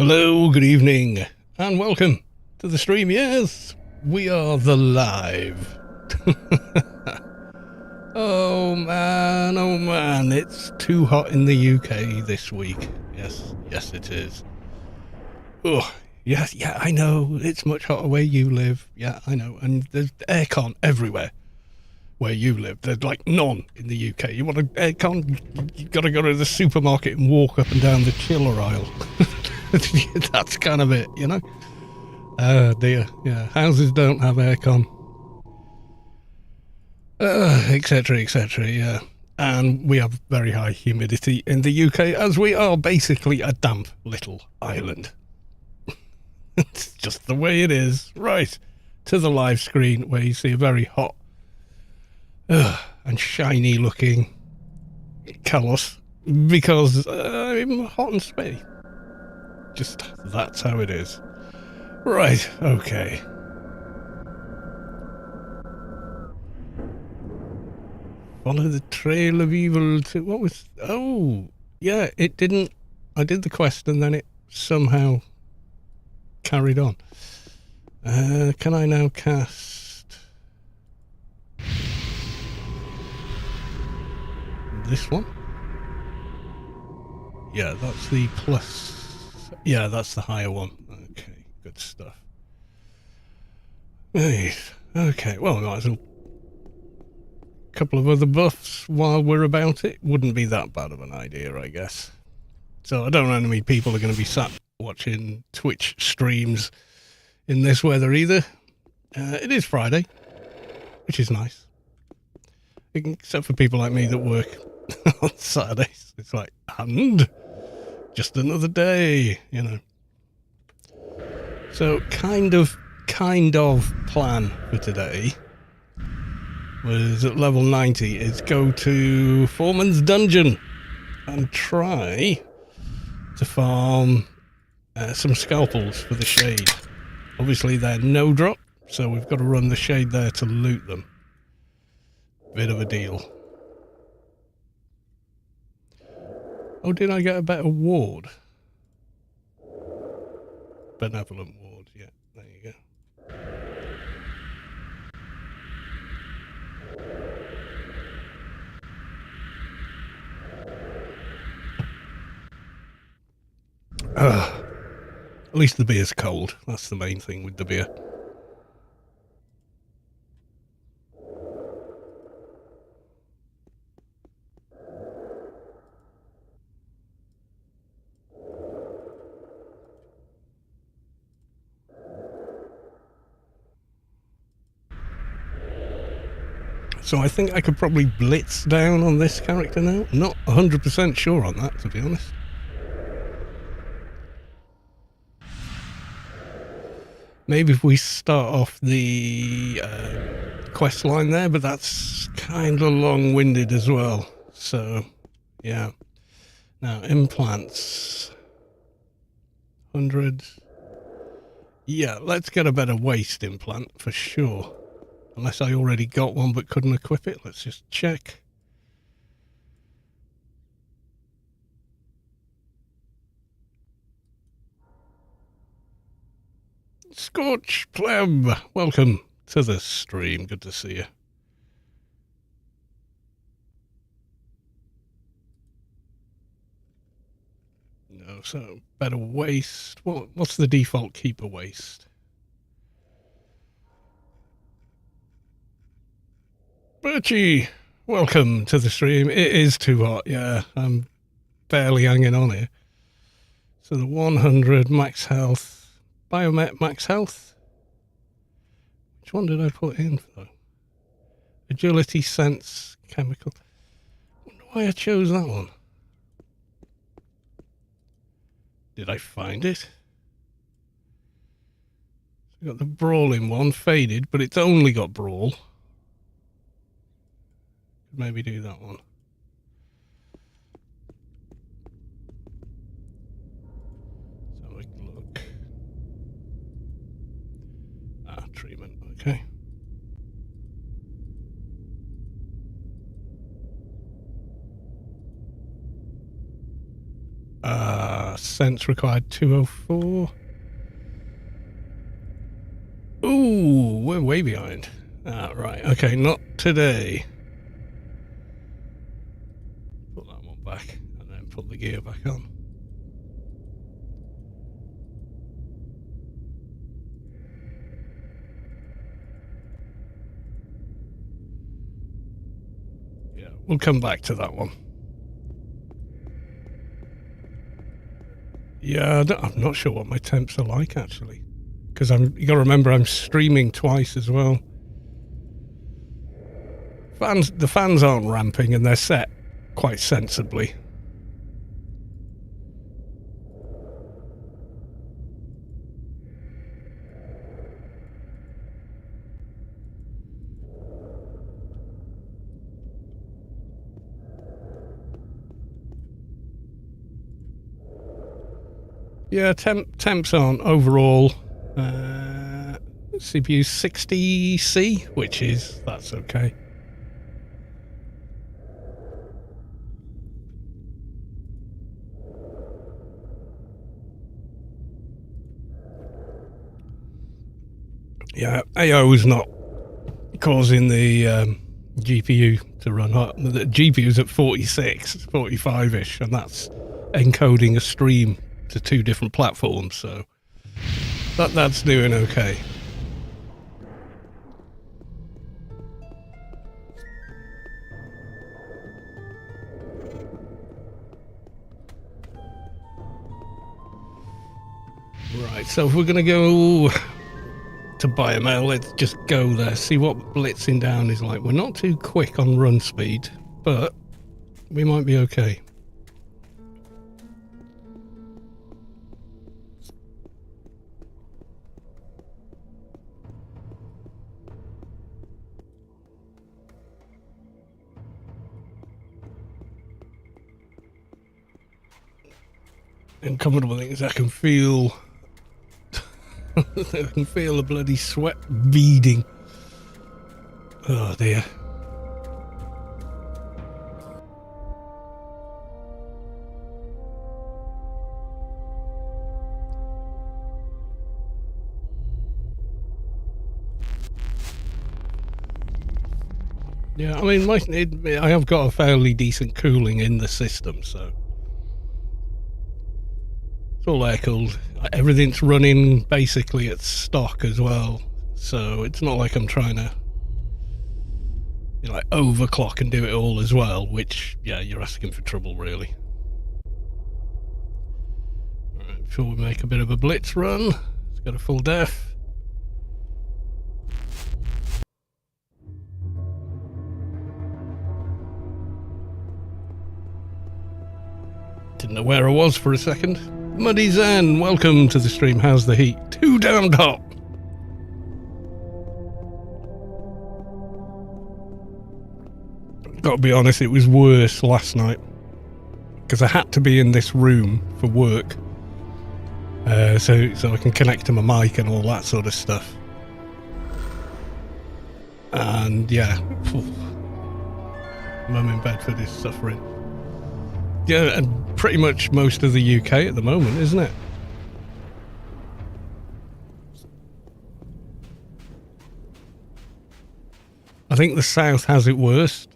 Hello, good evening, and welcome to the stream. Yes, we are the live. Oh man, it's too hot in the UK this week. Yes it is. Oh, yes, yeah, I know, it's much hotter where you live. Yeah, I know, and there's aircon everywhere where you live. There's like none in the UK. You want an aircon, you gotta go to the supermarket and walk up and down the chiller aisle. That's kind of it, you know? Dear, yeah, houses don't have aircon. Etc, yeah. And we have very high humidity in the UK, as we are basically a damp little island. It's just the way it is. Right, to the live screen, where you see a very hot and shiny looking Kalos, because I'm hot and sweaty. Just, that's how it is. Right, okay. Follow the trail of evil to... What was... Oh, yeah, it didn't... I did the quest and then it somehow carried on. Can I now cast... this one? Yeah, that's the plus... Yeah, that's the higher one. Okay, good stuff. Nice. Okay, well, we might as well... couple of other buffs while we're about it. Wouldn't be that bad of an idea, I guess. So I don't know how many people are going to be sat watching Twitch streams in this weather either. It is Friday, which is nice. Except for people like me that work on Saturdays. It's like, and just another day, you know. So kind of plan for today was at level 90 is go to Foreman's Dungeon and try to farm some scalpels for the shade. Obviously they're no drop, so we've got to run the shade there to loot them. Bit of a deal. Oh, did I get a better ward? Benevolent ward, yeah, there you go. At least the beer's cold. That's the main thing with the beer. So I think I could probably blitz down on this character now. Not 100% sure on that, to be honest. Maybe if we start off the quest line there, but that's kind of long-winded as well. So, yeah. Now, implants. 100. Yeah, let's get a better waist implant for sure. Unless I already got one but couldn't equip it. Let's just check. Scorch Pleb, welcome to the stream. Good to see you. No, so better waist. What's the default keeper waist? Birchie, welcome to the stream. It is too hot, yeah. I'm barely hanging on here. So the 100 max health, Biomet max health. Which one did I put in though? Agility, sense, chemical. I wonder why I chose that one. Did I find it? So got the brawling one, faded, but it's only got brawl. Maybe do that one. So we can look. Treatment, okay. Sense required 204. Ooh, we're way behind. Right, okay, not today. Put that one back and then put the gear back on. Yeah, we'll come back to that one. Yeah, I'm not sure what my temps are like actually, because you got to remember I'm streaming twice as well. The fans aren't ramping and they're set quite sensibly. Yeah, temps aren't overall. CPU 60C, that's okay. Yeah, AO is not causing the GPU to run hot. The GPU's at 46, 45-ish, and that's encoding a stream to 2 different platforms, so that's doing okay. Right, so if we're going to go to Biomail, let's just go there, see what blitzing down is like. We're not too quick on run speed, but we might be okay. Uncomfortable things, I can feel I can feel the bloody sweat beading. Oh dear. Yeah, I mean, I have got a fairly decent cooling in the system, so it's all air cooled. Everything's running basically at stock as well, so it's not like I'm trying to like overclock and do it all as well, which, yeah, you're asking for trouble really. Right, before we make a bit of a blitz run, let's go to full def. Didn't know where I was for a second. Muddy Zen, welcome to the stream. How's the heat? Too damned hot. Gotta be honest, it was worse last night because I had to be in this room for work, so I can connect to my mic and all that sort of stuff. And yeah, Mum in Bedford is suffering. Yeah, and pretty much most of the UK at the moment, isn't it? I think the south has it worst.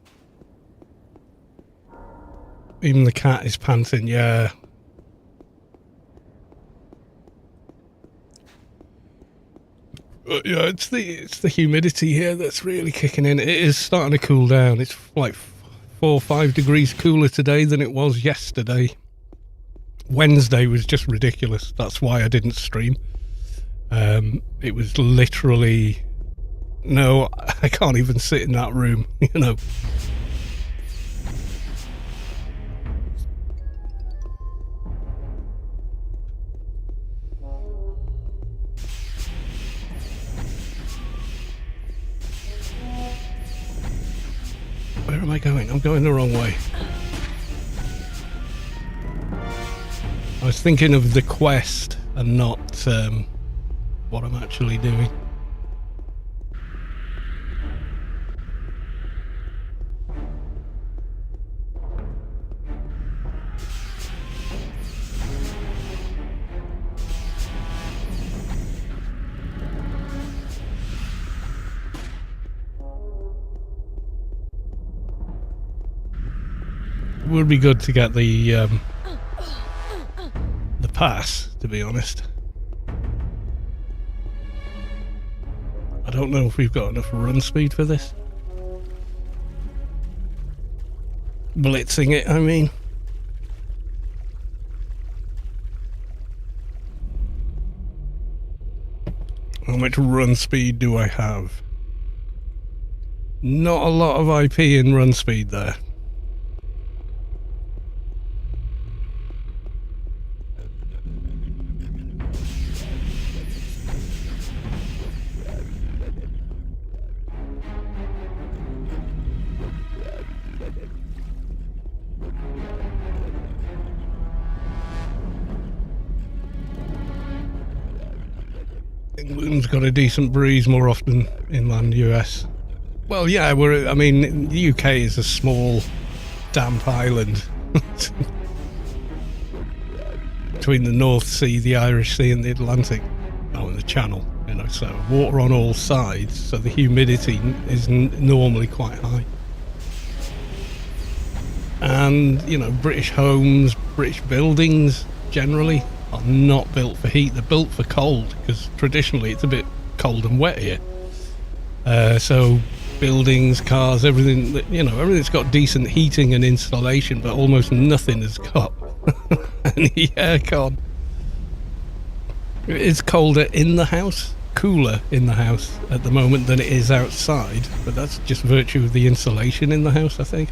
Even the cat is panting, yeah. But yeah, it's the humidity here that's really kicking in. It is starting to cool down. It's like 4 or 5 degrees cooler today than it was yesterday. Wednesday was just ridiculous. That's why I didn't stream. It was literally, no, I can't even sit in that room, you know. Where am I going? I'm going the wrong way. I was thinking of the quest and not what I'm actually doing. would be good to get the pass, to be honest. I don't know if we've got enough run speed for this. Blitzing it, I mean. How much run speed do I have? Not a lot of IP in run speed there. England's got a decent breeze more often inland US. Well, yeah, I mean, the UK is a small, damp island between the North Sea, the Irish Sea, and the Atlantic. Oh, and the Channel, you know, so water on all sides, so the humidity is normally quite high. And, you know, British homes, British buildings, generally, are not built for heat. They're built for cold, because traditionally it's a bit cold and wet here. So buildings, cars, everything, you know, everything's got decent heating and insulation, but almost nothing has got any aircon. It's colder in the house, cooler in the house at the moment than it is outside, but that's just virtue of the insulation in the house, I think.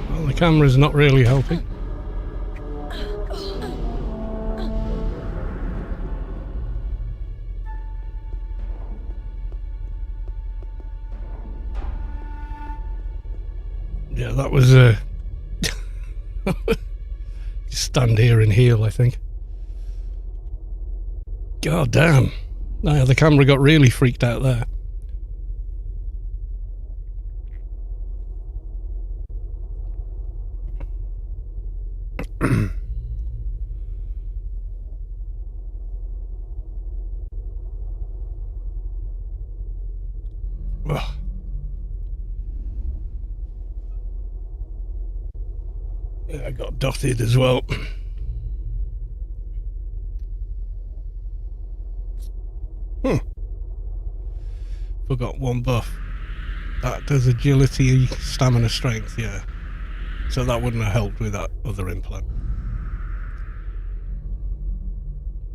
Well, the camera's not really helping. Yeah, that was stand here and heal, I think. God damn. Now the camera got really freaked out there. Ugh. Yeah, I got dotted as well. Forgot one buff. That does agility, stamina, strength, yeah. So that wouldn't have helped with that other implant.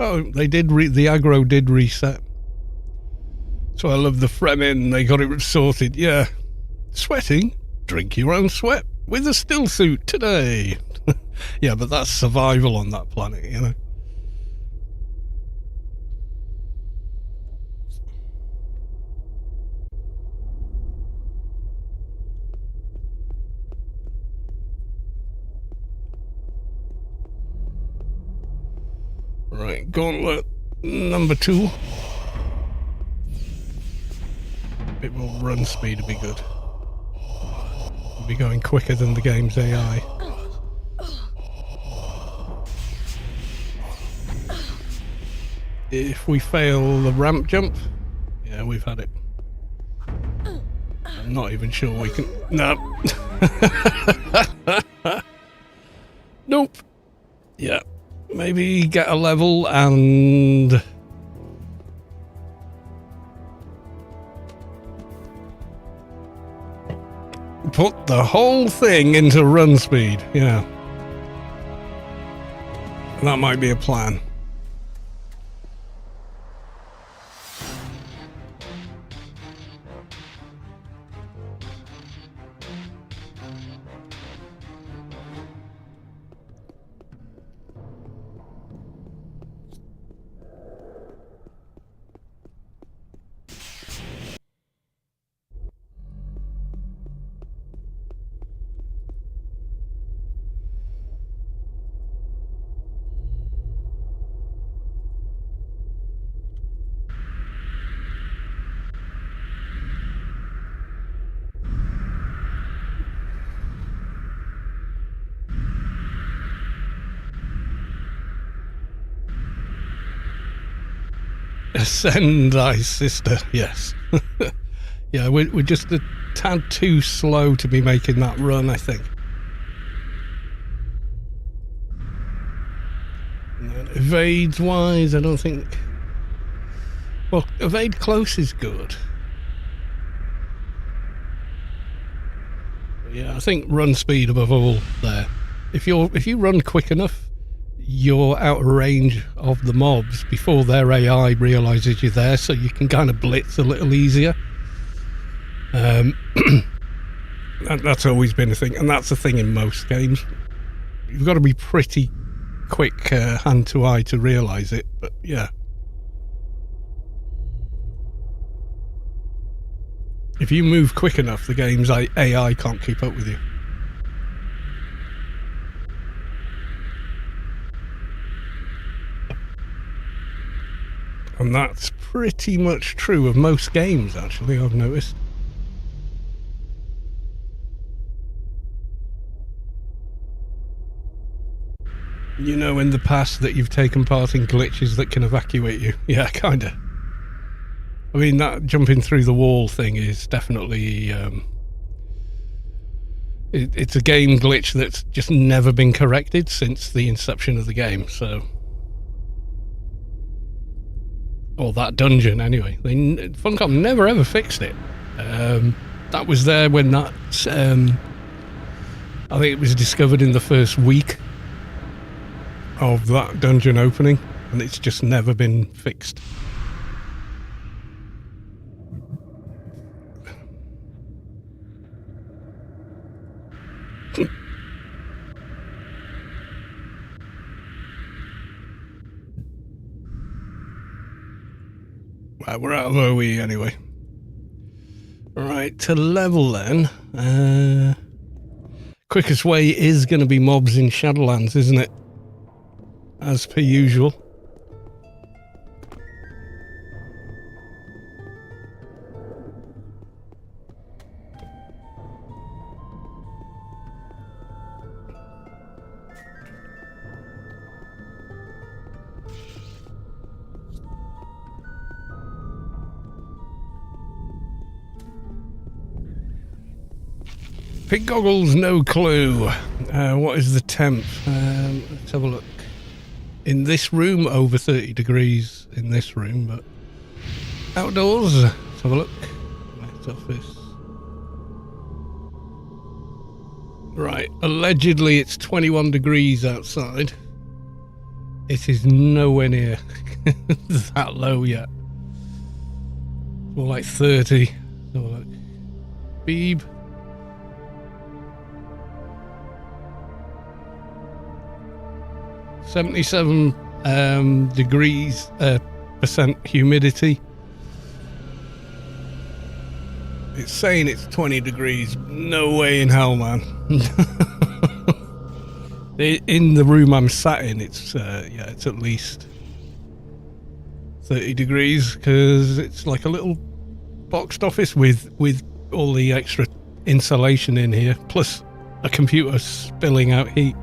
Oh, they did the aggro did reset. So I love the Fremen, they got it sorted, yeah. Sweating? Drink your own sweat with a still suit today. Yeah, but that's survival on that planet, you know. Right, gauntlet number 2. A bit more run speed would be good. We'll be going quicker than the game's AI. If we fail the ramp jump, yeah, we've had it. I'm not even sure we can... No. Nope. Yeah. Maybe get a level and... put the whole thing into run speed, yeah. That might be a plan. Ascend thy sister, yes. Yeah, we're just a tad too slow to be making that run, I think. And then evades wise, I don't think. Well, evade close is good. Yeah, I think run speed above all there. If you run quick enough, you're out of range of the mobs before their AI realises you're there, so you can kind of blitz a little easier. That's always been a thing, and that's a thing in most games. You've got to be pretty quick hand to eye to realise it, but yeah. If you move quick enough, the game's AI can't keep up with you. And that's pretty much true of most games, actually, I've noticed. You know in the past that you've taken part in glitches that can evacuate you. Yeah, kinda. I mean, that jumping through the wall thing is definitely... it's a game glitch that's just never been corrected since the inception of the game, so... Or that dungeon, anyway. Funcom never ever fixed it. That was there when that... I think it was discovered in the first week of that dungeon opening, and it's just never been fixed. Right, we're out of OE anyway. Right, to level then. Quickest way is going to be mobs in Shadowlands, isn't it? As per usual. Pig goggles, no clue. What is the temp? Let's have a look. In this room, over 30 degrees in this room, but outdoors, let's have a look. Next office. Right, allegedly it's 21 degrees outside. It is nowhere near that low yet. More like 30. Let's have a look. Beeb. 77 degrees percent humidity. It's saying it's 20 degrees. No way in hell, man. In the room I'm sat in, it's it's at least 30 degrees because it's like a little boxed office with all the extra insulation in here, plus a computer spilling out heat.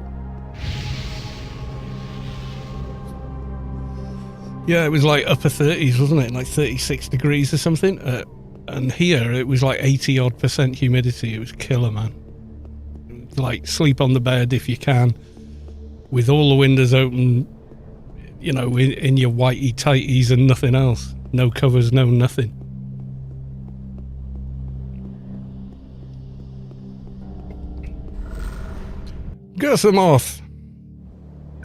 Yeah, it was like upper 30s, wasn't it? Like 36 degrees or something. And here it was like 80 odd percent humidity. It was killer, man. Like sleep on the bed if you can, with all the windows open, you know, in your whitey tighties and nothing else. No covers, no nothing. Gussamoth,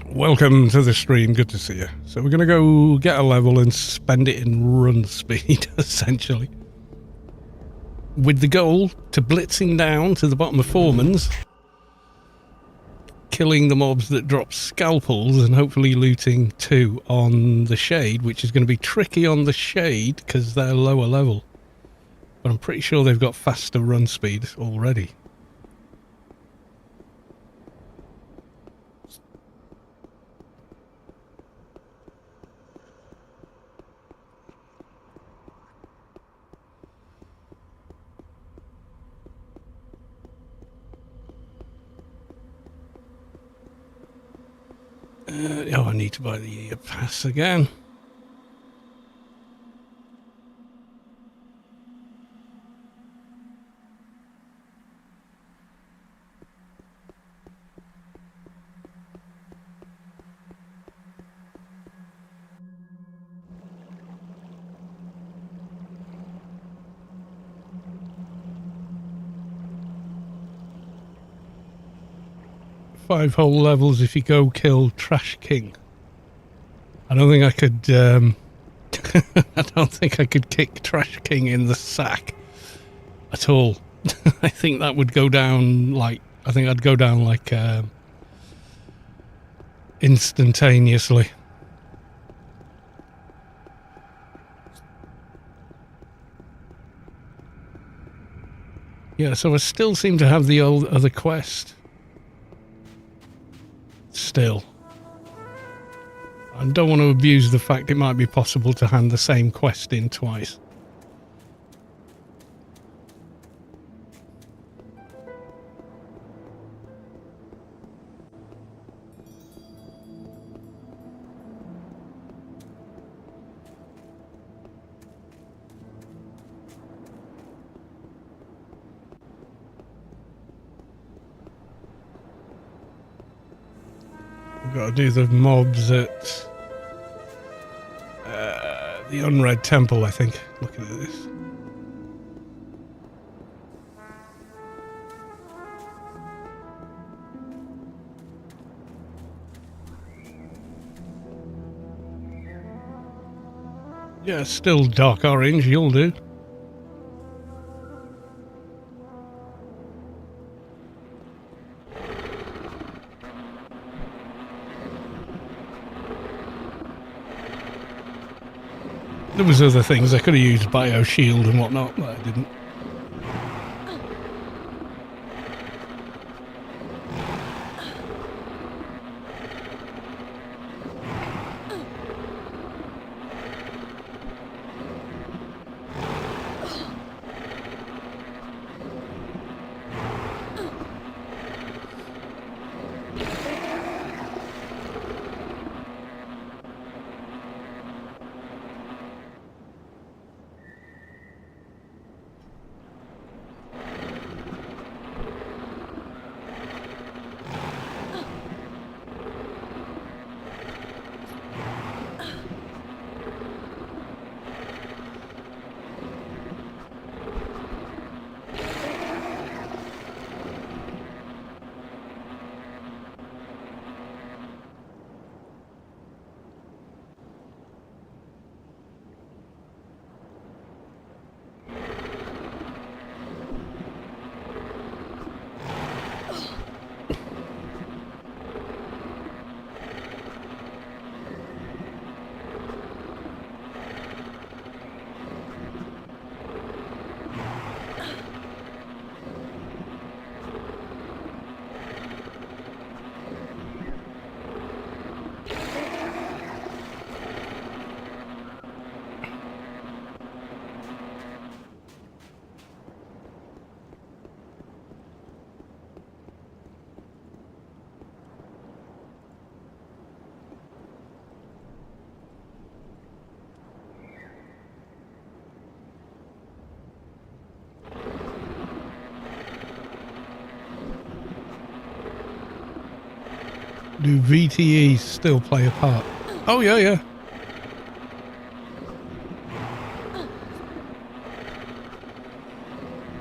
welcome to the stream. Good to see you. So we're going to go get a level and spend it in run speed, essentially. With the goal to blitzing down to the bottom of Foreman's, killing the mobs that drop scalpels, and hopefully looting 2 on the Shade, which is going to be tricky on the Shade because they're lower level. But I'm pretty sure they've got faster run speed already. I need to buy the year pass again. 5 whole levels if you go kill Trash King. I don't think I could, I don't think I could kick Trash King in the sack at all. I think that would go down like, I think I'd go down like, instantaneously. Yeah, so I still seem to have the old other quest. Still. I don't want to abuse the fact it might be possible to hand the same quest in twice. I've got to do the mobs at the Unread Temple, I think. Looking at this. Yeah, still dark orange, you'll do. There was other things I could have used, Bio Shield and whatnot, but I didn't. Do VTEs still play a part? Oh, yeah, yeah.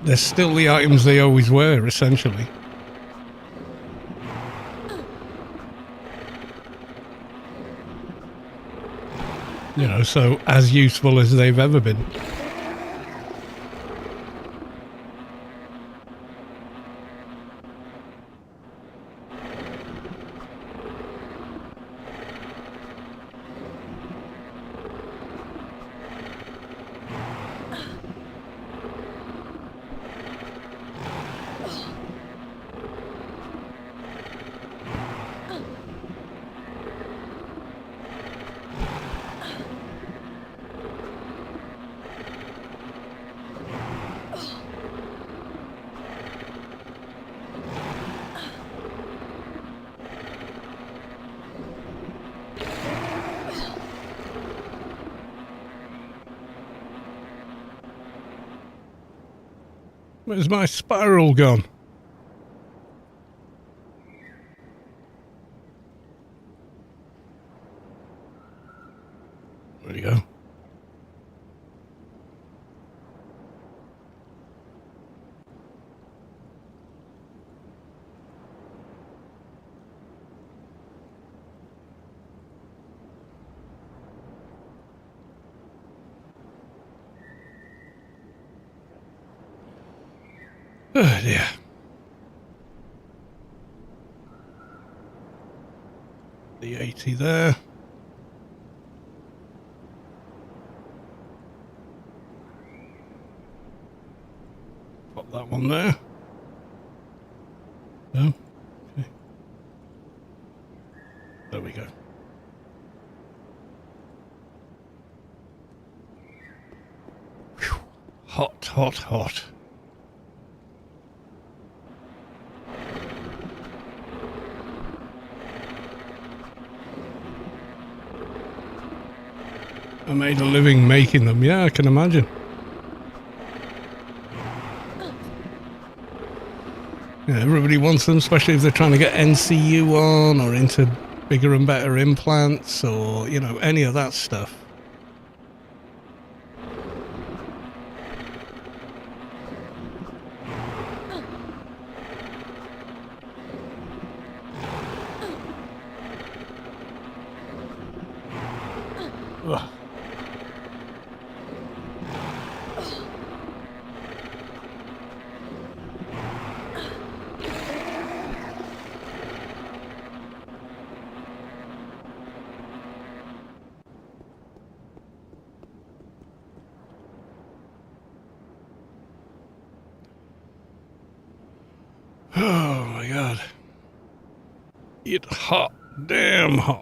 They're still the items they always were, essentially. You know, so as useful as they've ever been. Where's my spiral gone? There you go. Oh dear. The 80 there. Pop that one there. No? Okay. There we go. Whew. Hot, hot, hot. I made a living making them. Yeah, I can imagine. Yeah, everybody wants them, especially if they're trying to get NCU on or into bigger and better implants or, you know, any of that stuff. Ugh. Oh my god. It's hot. Damn hot.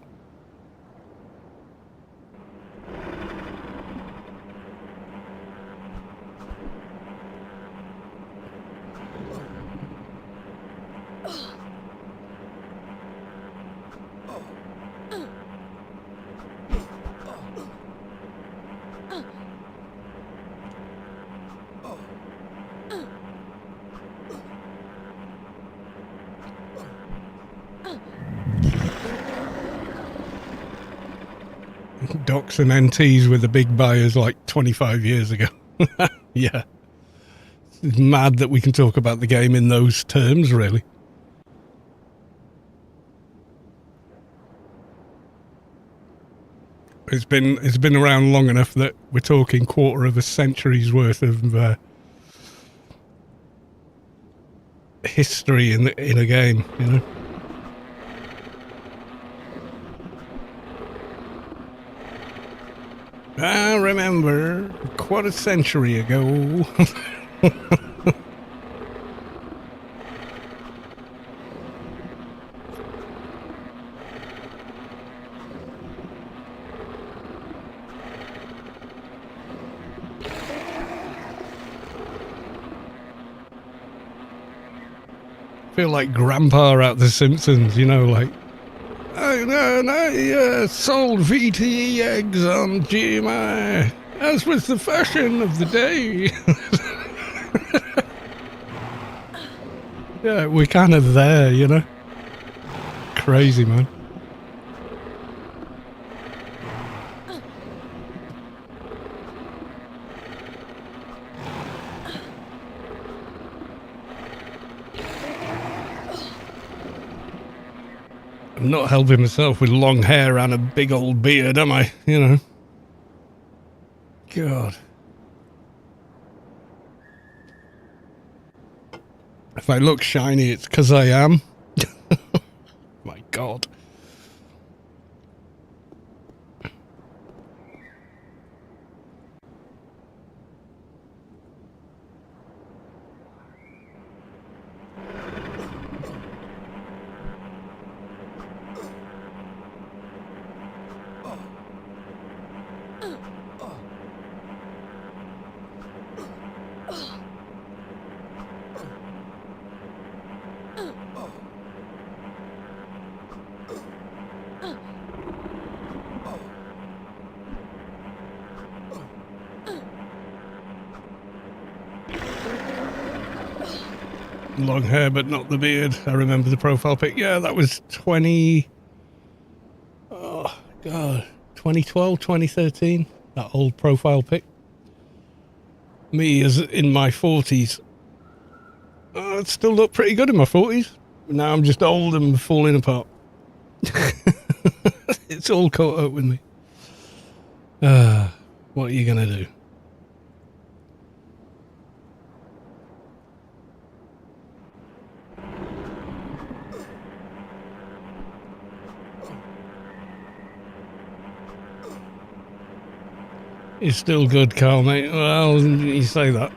Docs and NTs were the big buyers like 25 years ago. Yeah. It's mad that we can talk about the game in those terms, really. It's been around long enough that we're talking quarter of a century's worth of history in a game, you know. I remember quite a century ago. Feel like Grandpa out The Simpsons, you know, like, I sold VTE eggs on GMI, as was the fashion of the day. Yeah, we're kind of there, you know. Crazy, man. I'm not helping myself with long hair and a big old beard, am I? You know. God. If I look shiny, it's because I am. My God. Long hair, but not the beard. I remember the profile pic. Yeah, that was 2012, 2013. That old profile pic. Me as in my 40s. It still looked pretty good in my 40s. Now I'm just old and falling apart. It's all caught up with me. What are you going to do? You're still good, Carl, mate. Well, you say that.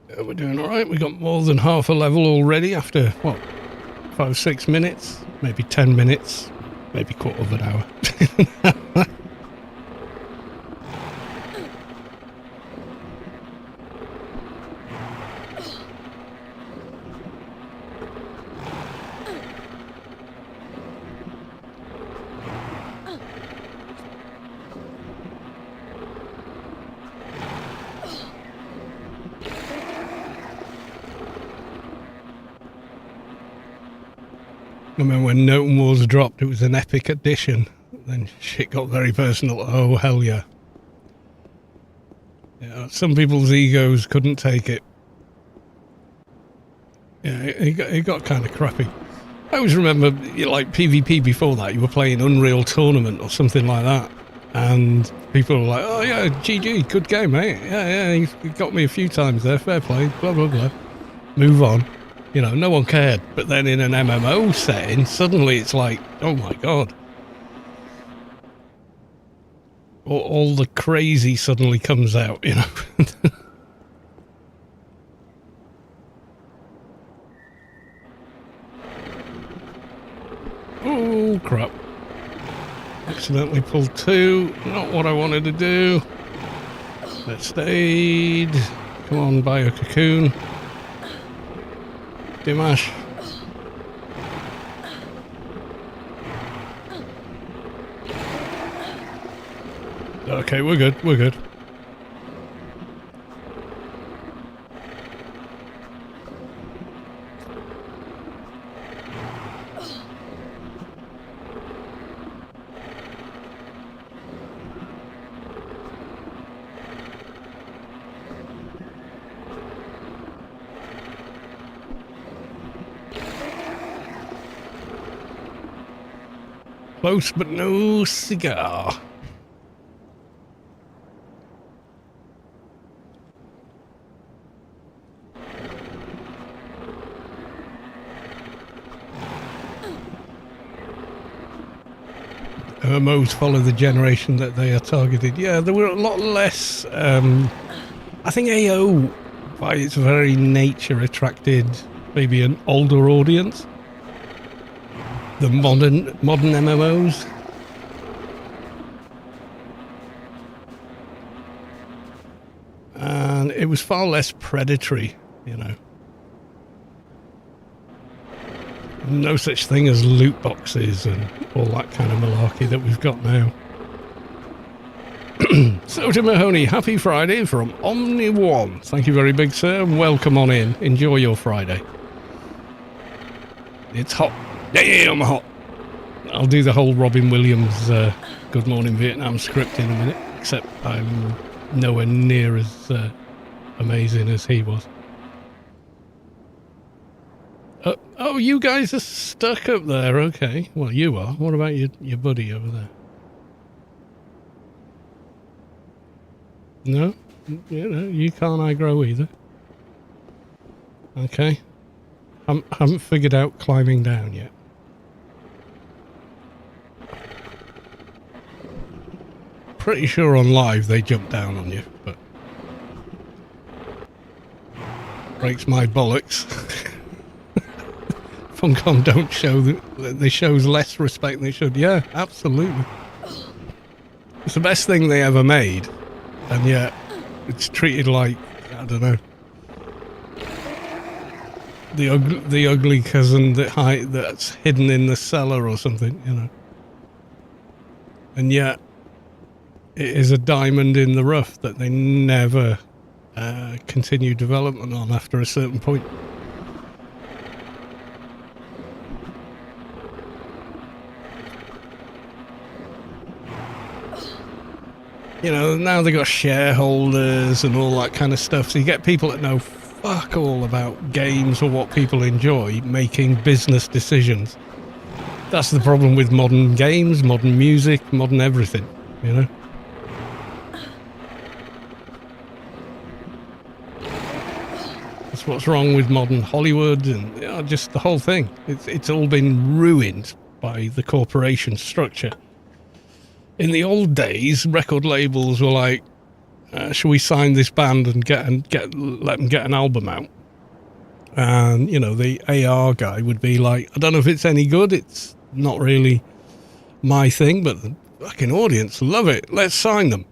Yeah, we're doing all right. We got more than half a level already after, what, 5-6 minutes? Maybe 10 minutes? Maybe quarter of an hour. I remember when Noten Wars dropped, it was an epic edition. Then shit got very personal. Oh, hell yeah. Yeah, some people's egos couldn't take it. Yeah, it got kind of crappy. I always remember, like, PvP before that, you were playing Unreal Tournament or something like that. And people were like, oh yeah, GG, good game, mate. Yeah, you got me a few times there, fair play, blah, blah, blah. Move on. You know, no one cared. But then in an MMO setting, suddenly it's like, oh my god. All the crazy suddenly comes out, you know. Oh, crap. Accidentally pulled two. Not what I wanted to do. Let's stayed. Come on, Bio Cocoon. Dimash. Okay, we're good, we're good. Close but no cigar. MMOs follow the generation that they are targeted. Yeah, there were a lot less. I think AO, by its very nature, attracted maybe an older audience. The modern MMOs. And it was far less predatory, you know. No such thing as loot boxes and all that kind of malarkey that we've got now. So to Mahoney, happy Friday from Omni One. Thank you very big, sir, and welcome on in. Enjoy your Friday. It's hot. Damn hot. I'll do the whole Robin Williams Good Morning Vietnam script in a minute, except I'm nowhere near as amazing as he was. Oh, you guys are stuck up there. Okay. Well, you are. What about your buddy over there? No? You know, you can't aggro either. Okay. Haven't figured out climbing down yet. Pretty sure on live they jump down on you, but breaks my bollocks. Funcom don't show they shows less respect than they should. Yeah, absolutely. It's the best thing they ever made, and yet it's treated like, I don't know, the ugly cousin that's hidden in the cellar or something, you know. And yet it is a diamond in the rough that they never continue development on after a certain point. You know, now they got shareholders and all that kind of stuff, so you get people that know fuck all about games or what people enjoy making business decisions. That's the problem with modern games, modern music, modern everything. you know? That's what's wrong with modern Hollywood and just the whole thing. It's all been ruined by the corporation structure. In the old days, record labels were like, "Shall we sign this band and let them get an album out?" And the AR guy would be like, "I don't know if it's any good. It's not really my thing, but the fucking audience love it. Let's sign them."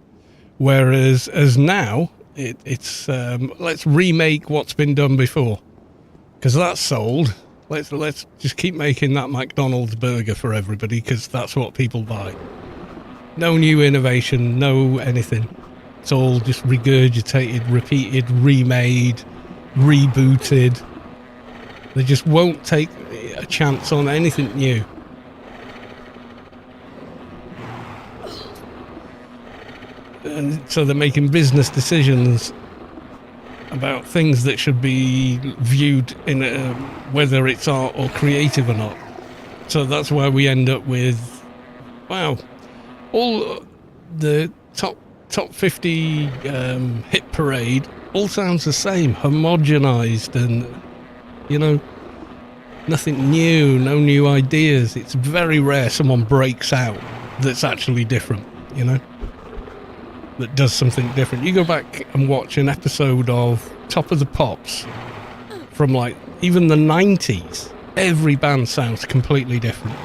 Whereas as now, it's let's remake what's been done before, because that's sold. Let's just keep making that McDonald's burger for everybody, because that's what people buy. No new innovation, no anything. It's all just regurgitated, repeated, remade, rebooted. They just won't take a chance on anything new. And so they're making business decisions about things that should be viewed in whether it's art or creative or not. So that's why we end up with, wow, all the top 50 hit parade all sounds the same, homogenized, and nothing new, no new ideas. It's very rare someone breaks out that's actually different, that does something different. You go back and watch an episode of Top of the Pops from like even the 90s, every band sounds completely different.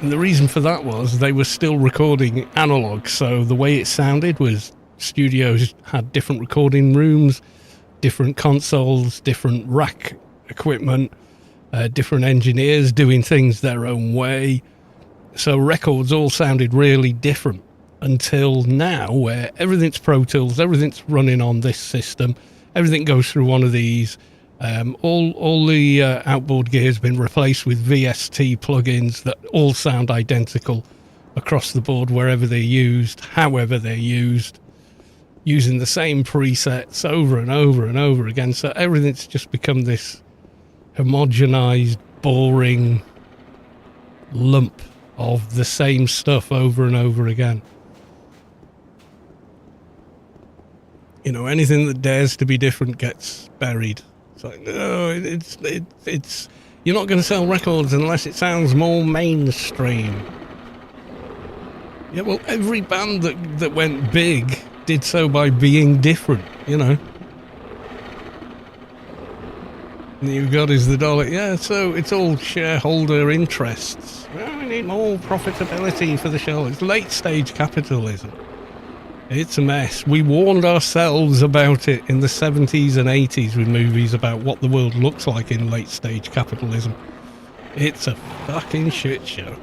And the reason for that was they were still recording analog, so the way it sounded was studios had different recording rooms, different consoles, different rack equipment, different engineers doing things their own way. So records all sounded really different until now, where everything's Pro Tools, everything's running on this system, everything goes through one of these. All the outboard gear has been replaced with VST plugins that all sound identical across the board wherever they're used, however they're used, using the same presets over and over and over again. So everything's just become this homogenized, boring lump of the same stuff over and over again. Anything that dares to be different gets buried. It's like, no, it's you're not going to sell records unless it sounds more mainstream. Yeah, well, every band that went big did so by being different, You've got is the dollar. Yeah, so it's all shareholder interests. Well, we need more profitability for the show. It's late stage capitalism. It's a mess. We warned ourselves about it in the 70s and 80s with movies about what the world looks like in late stage capitalism. It's a fucking shit show.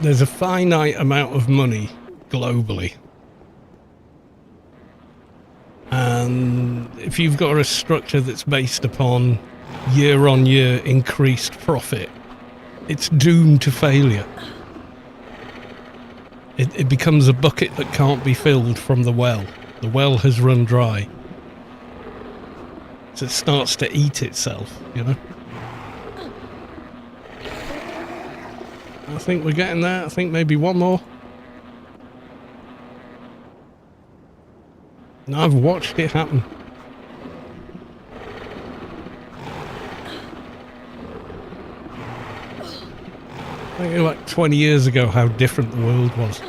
There's a finite amount of money globally. And if you've got a structure that's based upon year-on-year increased profit, it's doomed to failure. It becomes a bucket that can't be filled from the well. The well has run dry. So it starts to eat itself, I think we're getting there. I think maybe one more. And I've watched it happen. I think like 20 years ago how different the world was.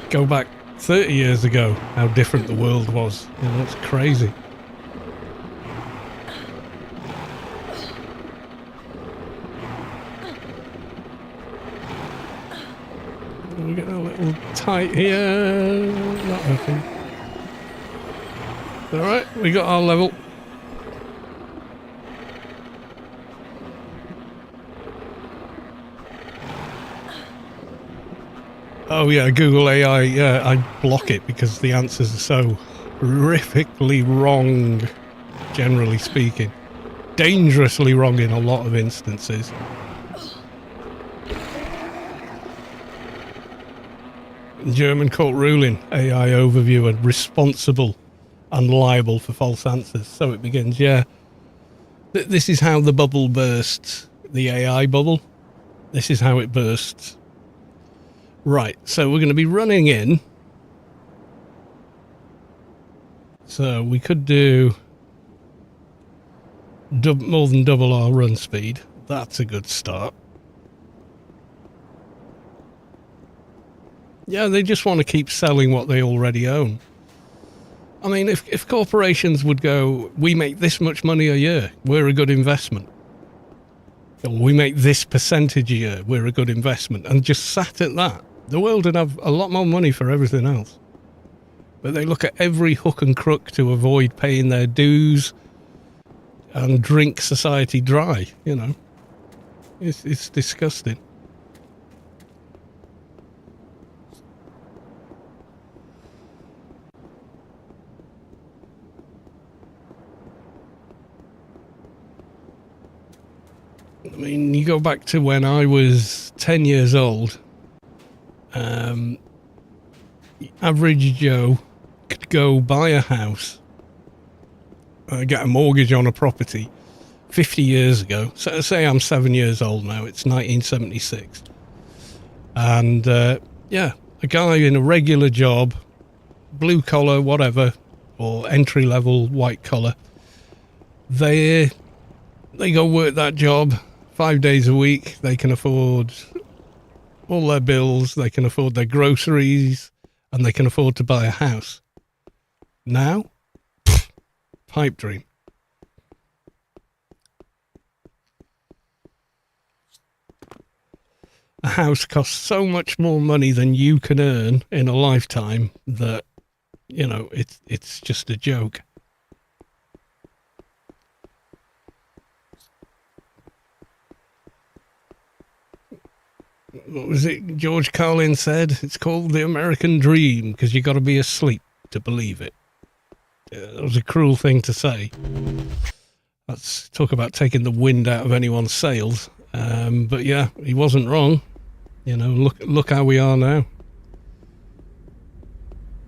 Go back 30 years ago how different the world was. It's crazy. We're getting a little tight here. Not working. Alright, we got our level. Oh yeah, Google AI, yeah, I block it because the answers are so horrifically wrong, generally speaking. Dangerously wrong in a lot of instances. German court ruling, AI overview and responsible and liable for false answers. So it begins, yeah. This is how the bubble bursts, the AI bubble. This is how it bursts. Right, so we're going to be running in. So we could do more than double our run speed. That's a good start. Yeah, they just want to keep selling what they already own. I mean, if corporations would go, we make this much money a year, we're a good investment. Or we make this percentage a year, we're a good investment. And just sat at that, the world would have a lot more money for everything else. But they look at every hook and crook to avoid paying their dues and drink society dry, you know. It's disgusting. I mean, you go back to when I was 10 years old, average Joe could go buy a house, get a mortgage on a property 50 years ago. So say I'm 7 years old now, it's 1976. And yeah, a guy in a regular job, blue collar, whatever, or entry level white collar, they go work that job 5 days a week. They can afford all their bills, they can afford their groceries, and they can afford to buy a house. Now, pipe dream. A house costs so much more money than you can earn in a lifetime that, you know, it's just a joke. What was it George Carlin said? It's called the American dream because you got to be asleep to believe it. That was a cruel thing to say. Let's talk about taking the wind out of anyone's sails. But yeah, he wasn't wrong. You know, look how we are now.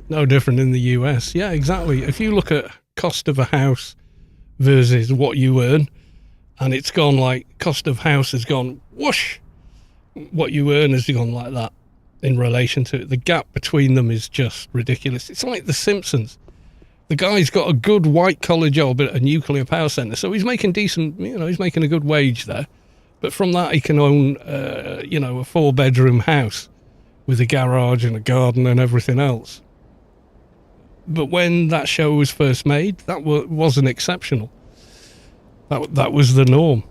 No different in the US. Yeah, exactly. If you look at cost of a house versus what you earn, and it's gone like cost of house has gone whoosh. What you earn has gone like that in relation to it. The gap between them is just ridiculous. It's like The Simpsons. The guy's got a good white-collar job at a nuclear power centre, so he's making decent, you know, he's making a good wage there. But from that, he can own, you know, a 4-bedroom house with a garage and a garden and everything else. But when that show was first made, that wasn't exceptional. That was the norm.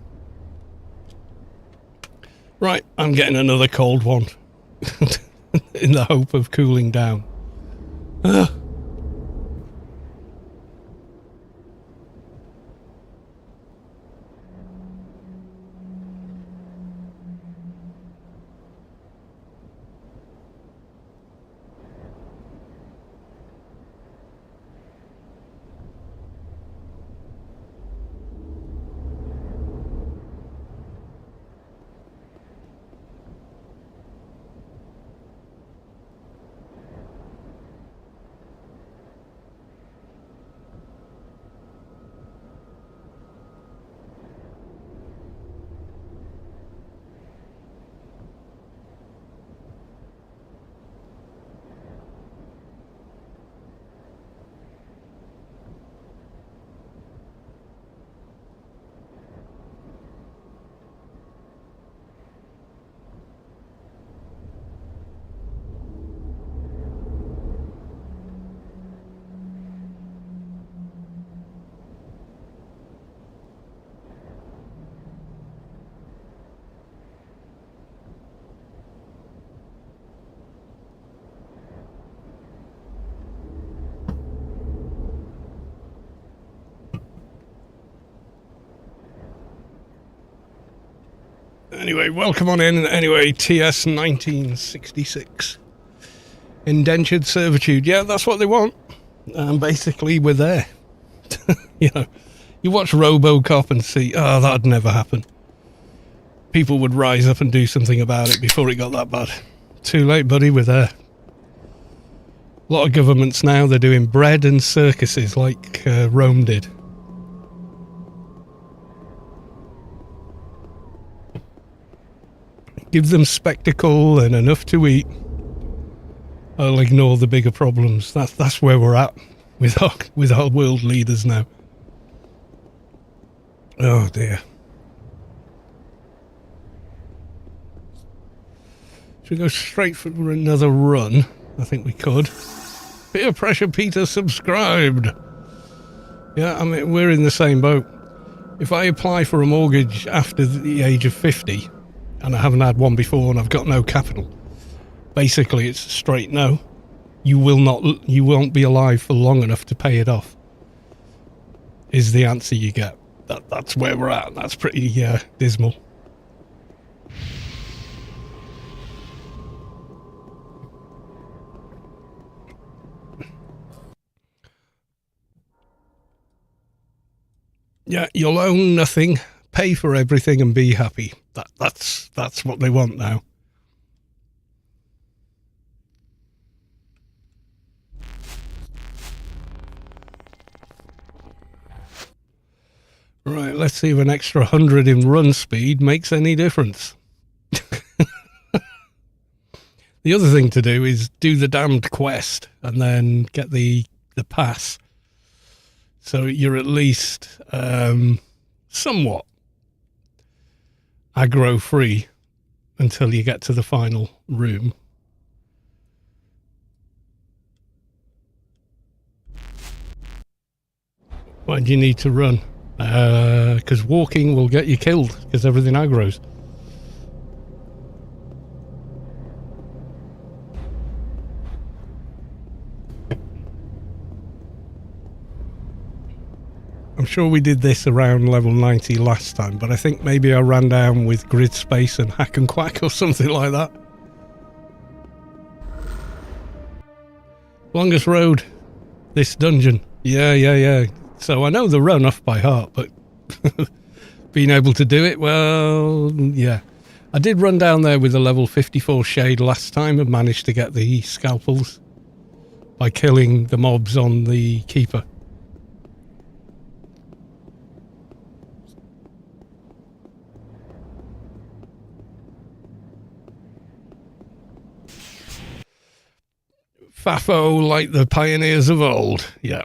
Right, I'm getting another cold one in the hope of cooling down. Anyway, welcome on in. Anyway, TS 1966. Indentured servitude. Yeah, that's what they want. And basically, we're there. You know, you watch RoboCop and see, oh, that'd never happen. People would rise up and do something about it before it got that bad. Too late, buddy, we're there. A lot of governments now, they're doing bread and circuses like Rome did. Give them spectacle and enough to eat. I'll ignore the bigger problems. That's where we're at with our world leaders now. Oh dear. Should we go straight for another run? I think we could. Peer pressure Peter subscribed. Yeah, I mean, we're in the same boat. If I apply for a mortgage after the age of 50, and I haven't had one before and I've got no capital, basically it's a straight no. You won't be alive for long enough to pay it off, is the answer you get. That's where we're at. That's pretty dismal. Yeah, you'll own nothing, pay for everything and be happy. That's what they want now. Right, let's see if an extra 100 in run speed makes any difference. The other thing to do is do the damned quest and then get the pass. So you're at least somewhat aggro free until you get to the final room. Why do you need to run? Because walking will get you killed because everything aggroes. I'm sure we did this around level 90 last time, but I think maybe I ran down with grid space and hack and quack or something like that. Longest road, this dungeon. Yeah. So I know the run off by heart, but being able to do it, well, yeah. I did run down there with a level 54 shade last time and managed to get the scalpels by killing the mobs on the keeper. Fafo like the pioneers of old. Yeah,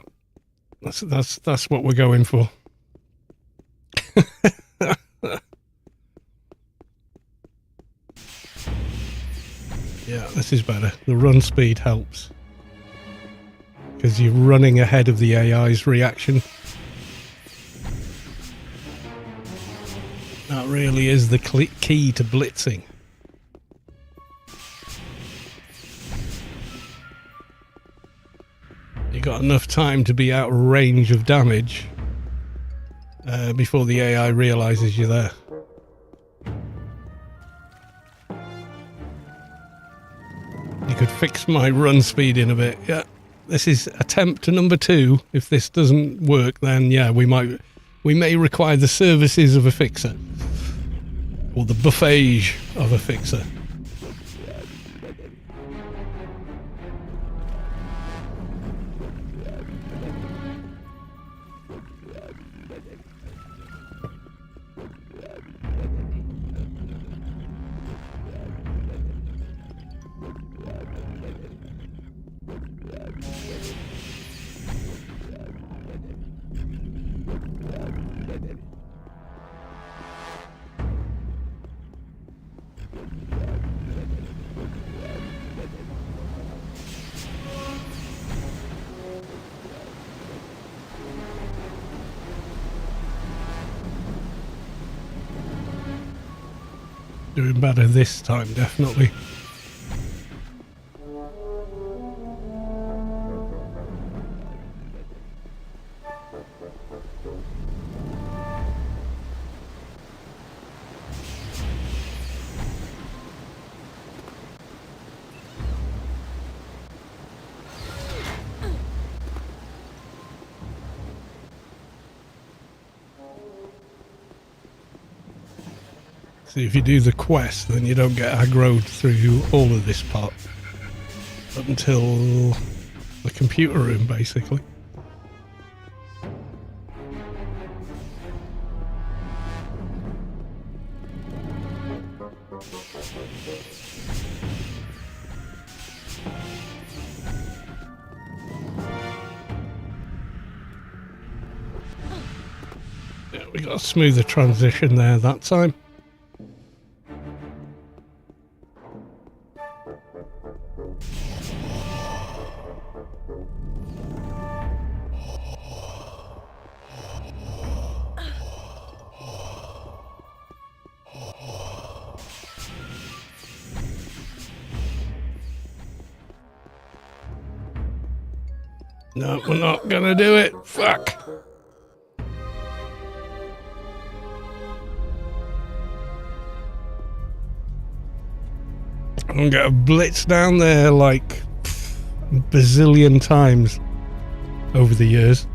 that's what we're going for. Yeah, this is better. The run speed helps because you're running ahead of the AI's reaction. That really is the key to blitzing. You got enough time to be out of range of damage before the AI realizes you're there. You could fix my run speed in a bit. Yeah, this is attempt number 2. If this doesn't work, then yeah, we may require the services of a fixer or the buffet of a fixer. Doing better this time, definitely. See, if you do the quest, then you don't get aggroed through all of this part. Up until the computer room, basically. Yeah, we got a smoother transition there that time. No, we're not gonna do it. Fuck. I'm gonna get a blitz down there like a bazillion times over the years.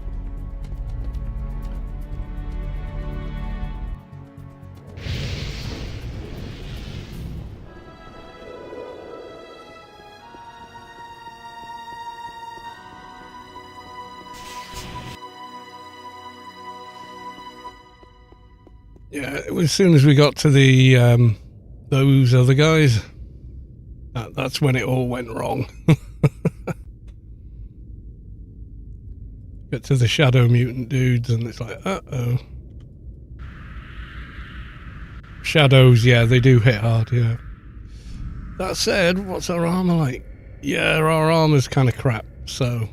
Yeah, as soon as we got to the those other guys, that's when it all went wrong. Get to the shadow mutant dudes and it's like, uh-oh. Shadows, yeah, they do hit hard, yeah. That said, what's our armor like? Yeah, our armor's kind of crap, so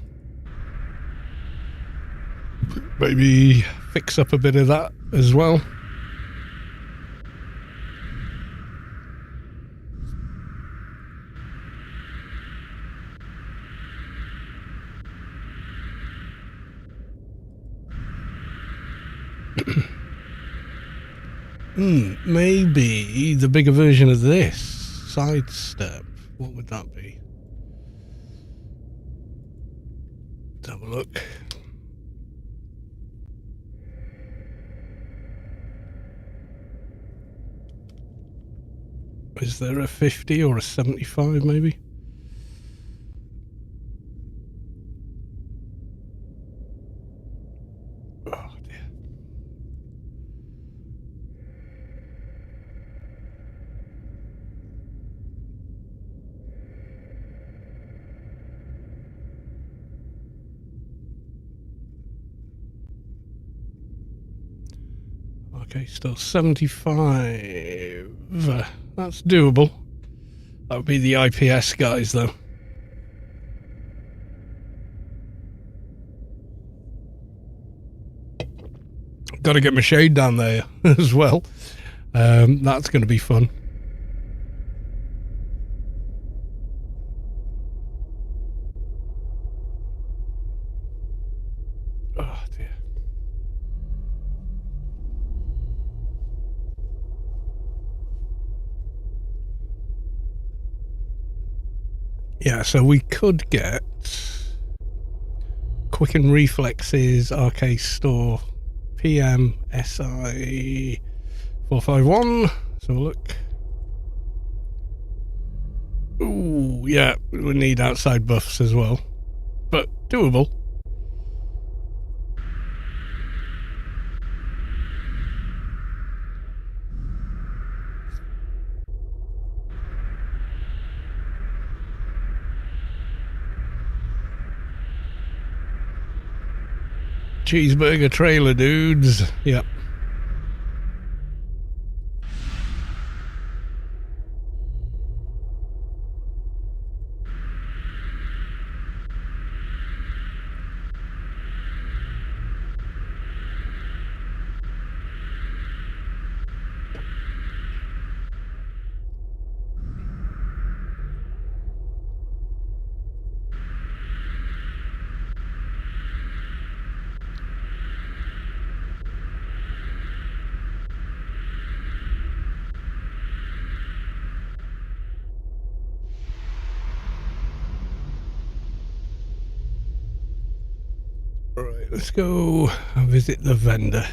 maybe fix up a bit of that as well. Maybe the bigger version of this sidestep. What would that be? Let's have a look. Is there a 50 or a 75 maybe? Oh dear. Okay, still 75. That's doable. That would be the IPS guys, though. Got to get my shade down there as well. That's going to be fun. Oh dear. Yeah, so we could get Quicken Reflexes, Arcade Store, PM, SI 451. So look. Ooh, yeah, we need outside buffs as well, but doable. Cheeseburger trailer dudes. Yep. Alright, let's go visit the vendor.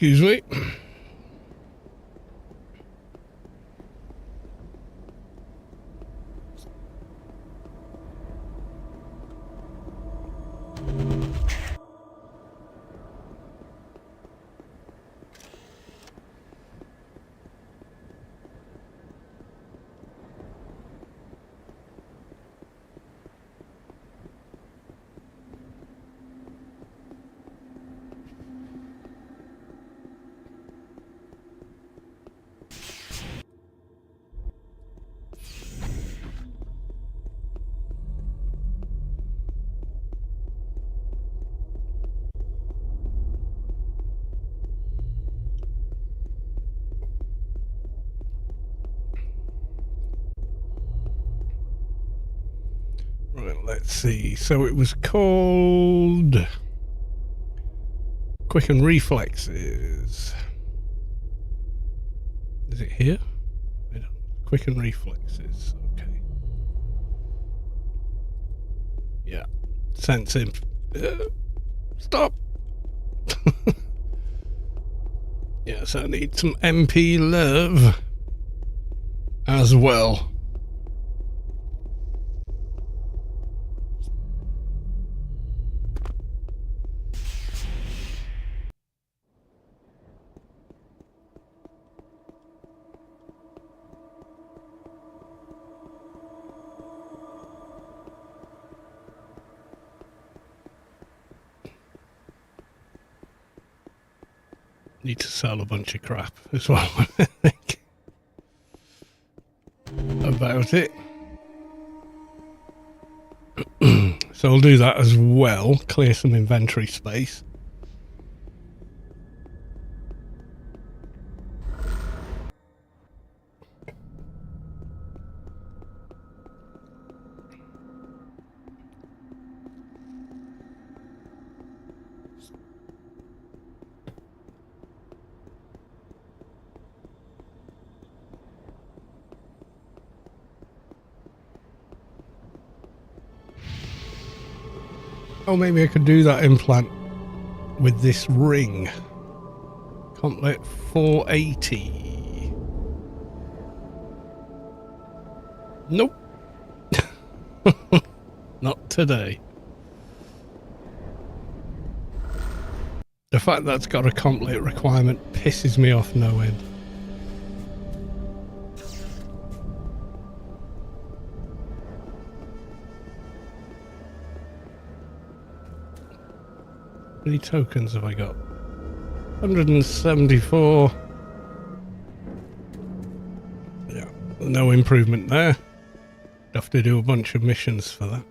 Excuse me. Right, let's see. So it was called Quicken Reflexes. Is it here? Quicken Reflexes. Okay. Yeah. Sensing. Stop. Yes, I need some MP love as well. Need to sell a bunch of crap as well, I think, about it. So I'll do that as well, clear some inventory space. Oh, maybe I could do that implant with this ring. Complete 480. Nope. Not today. The fact that's got a complete requirement pisses me off no end. How many tokens have I got? 174. Yeah, no improvement there. Have to do a bunch of missions for that.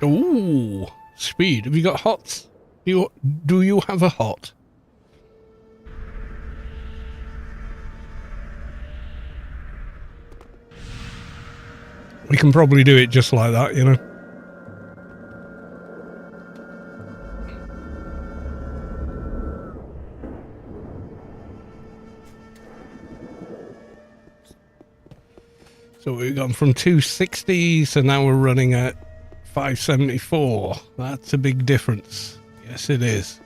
Ooh, speed. Have you got hots? Do you have a hot? We can probably do it just like that, you know. So we've gone from 260, so now we're running at 574. That's a big difference. Yes, it is.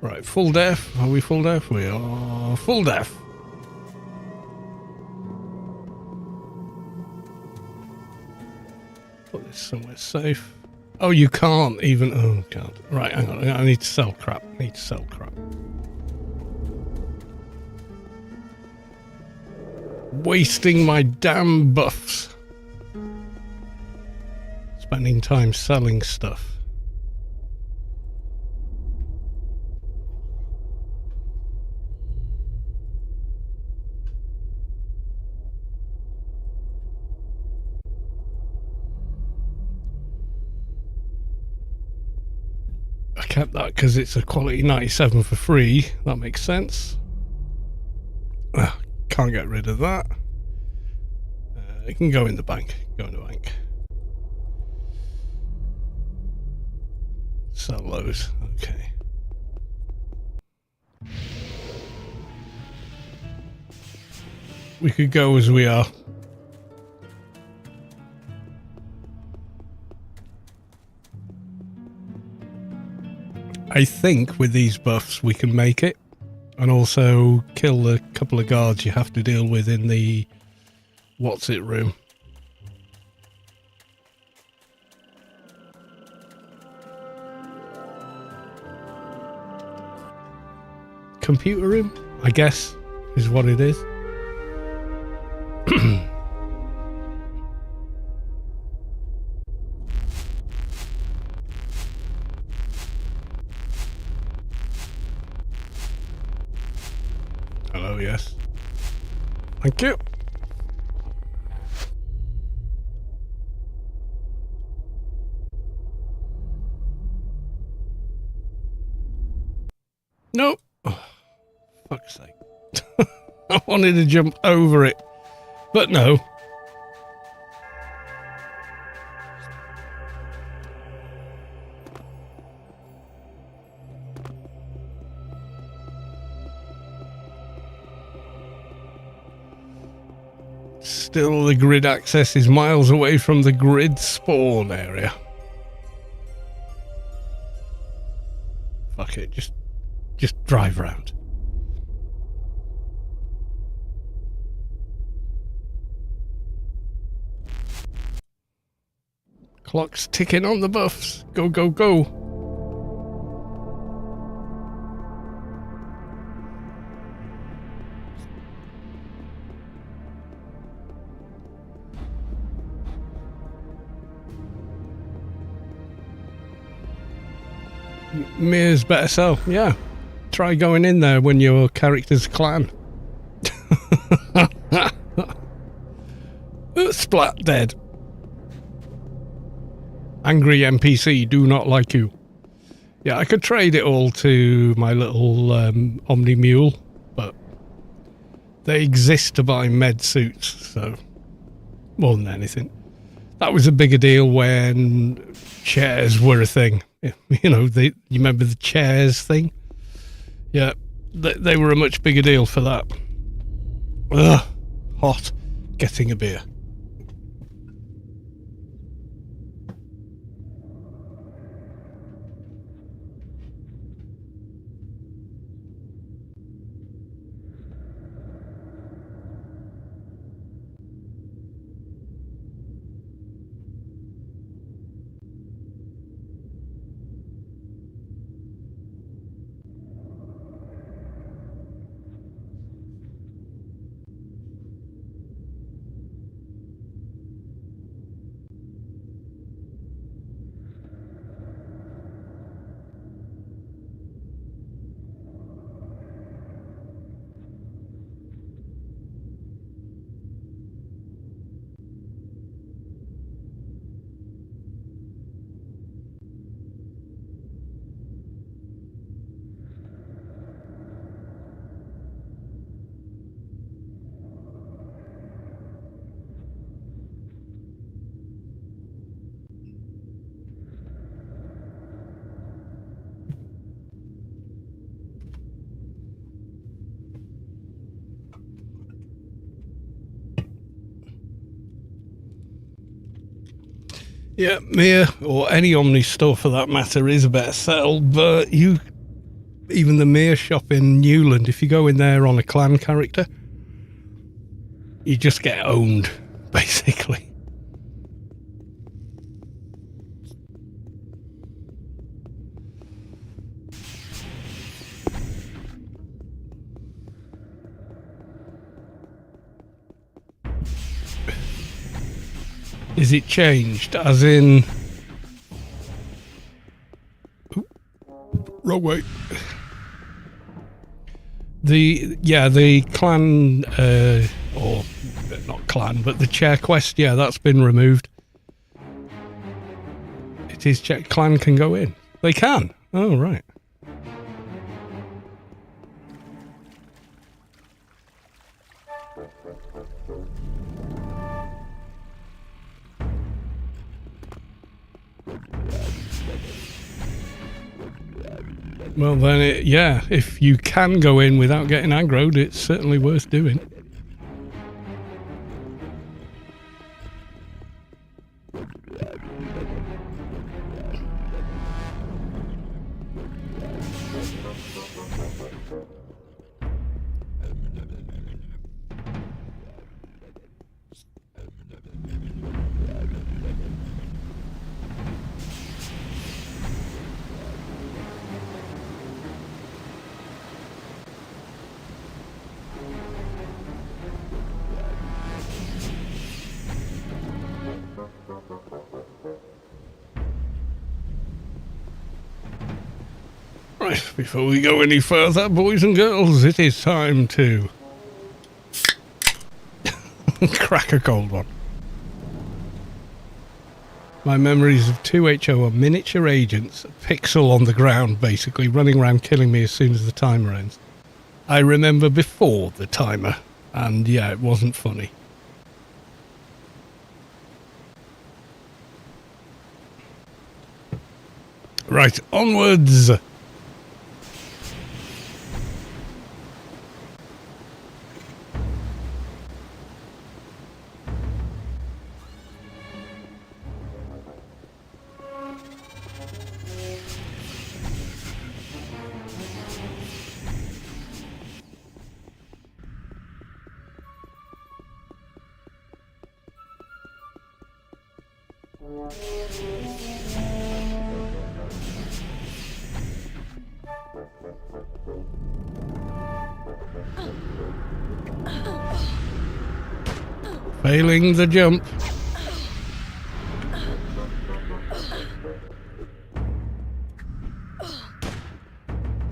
Right, full def. Are we full def? We are full def. Put this somewhere safe. Oh, you can't even. Oh, God. Right, hang on. I need to sell crap. I need to sell crap. Wasting my damn buffs. Spending time selling stuff. I kept that because it's a quality 97 for free. That makes sense. Oh, can't get rid of that. It can go in the bank. Go in the bank. Sell those. Okay. We could go as we are. I think with these buffs we can make it, and also kill the couple of guards you have to deal with in the what's it room. Computer room, I guess, is what it is. Hello, yes. Thank you. Nope. Oh, fuck's sake. I wanted to jump over it, but no. Still, the grid access is miles away from the grid spawn area. Fuck it, just drive round. Clock's ticking on the buffs. Go, go, go. Mia's better sell, yeah. Try going in there when your character's clan. Splat dead. Angry NPC, do not like you. Yeah, I could trade it all to my little Omni Mule, but they exist to buy med suits, so more than anything. That was a bigger deal when chairs were a thing. You know, you remember the chairs thing? Yeah, they were a much bigger deal for that. Ugh, hot. Getting a beer. Yeah, Mia, or any Omni store for that matter, is a better sell, but even the Mia shop in Newland, if you go in there on a clan character, you just get owned, basically. Is it changed? As in... Ooh, wrong way. The clan, or not clan, but the chair quest, yeah, that's been removed. It is clan can go in. They can? Oh, right. Well then, yeah, if you can go in without getting aggroed, it's certainly worth doing. Right, before we go any further, boys and girls, it is time to crack a cold one. My memories of 2HO are miniature agents, a pixel on the ground basically, running around killing me as soon as the timer ends. I remember before the timer, and yeah, it wasn't funny. Right, onwards! Failing the jump.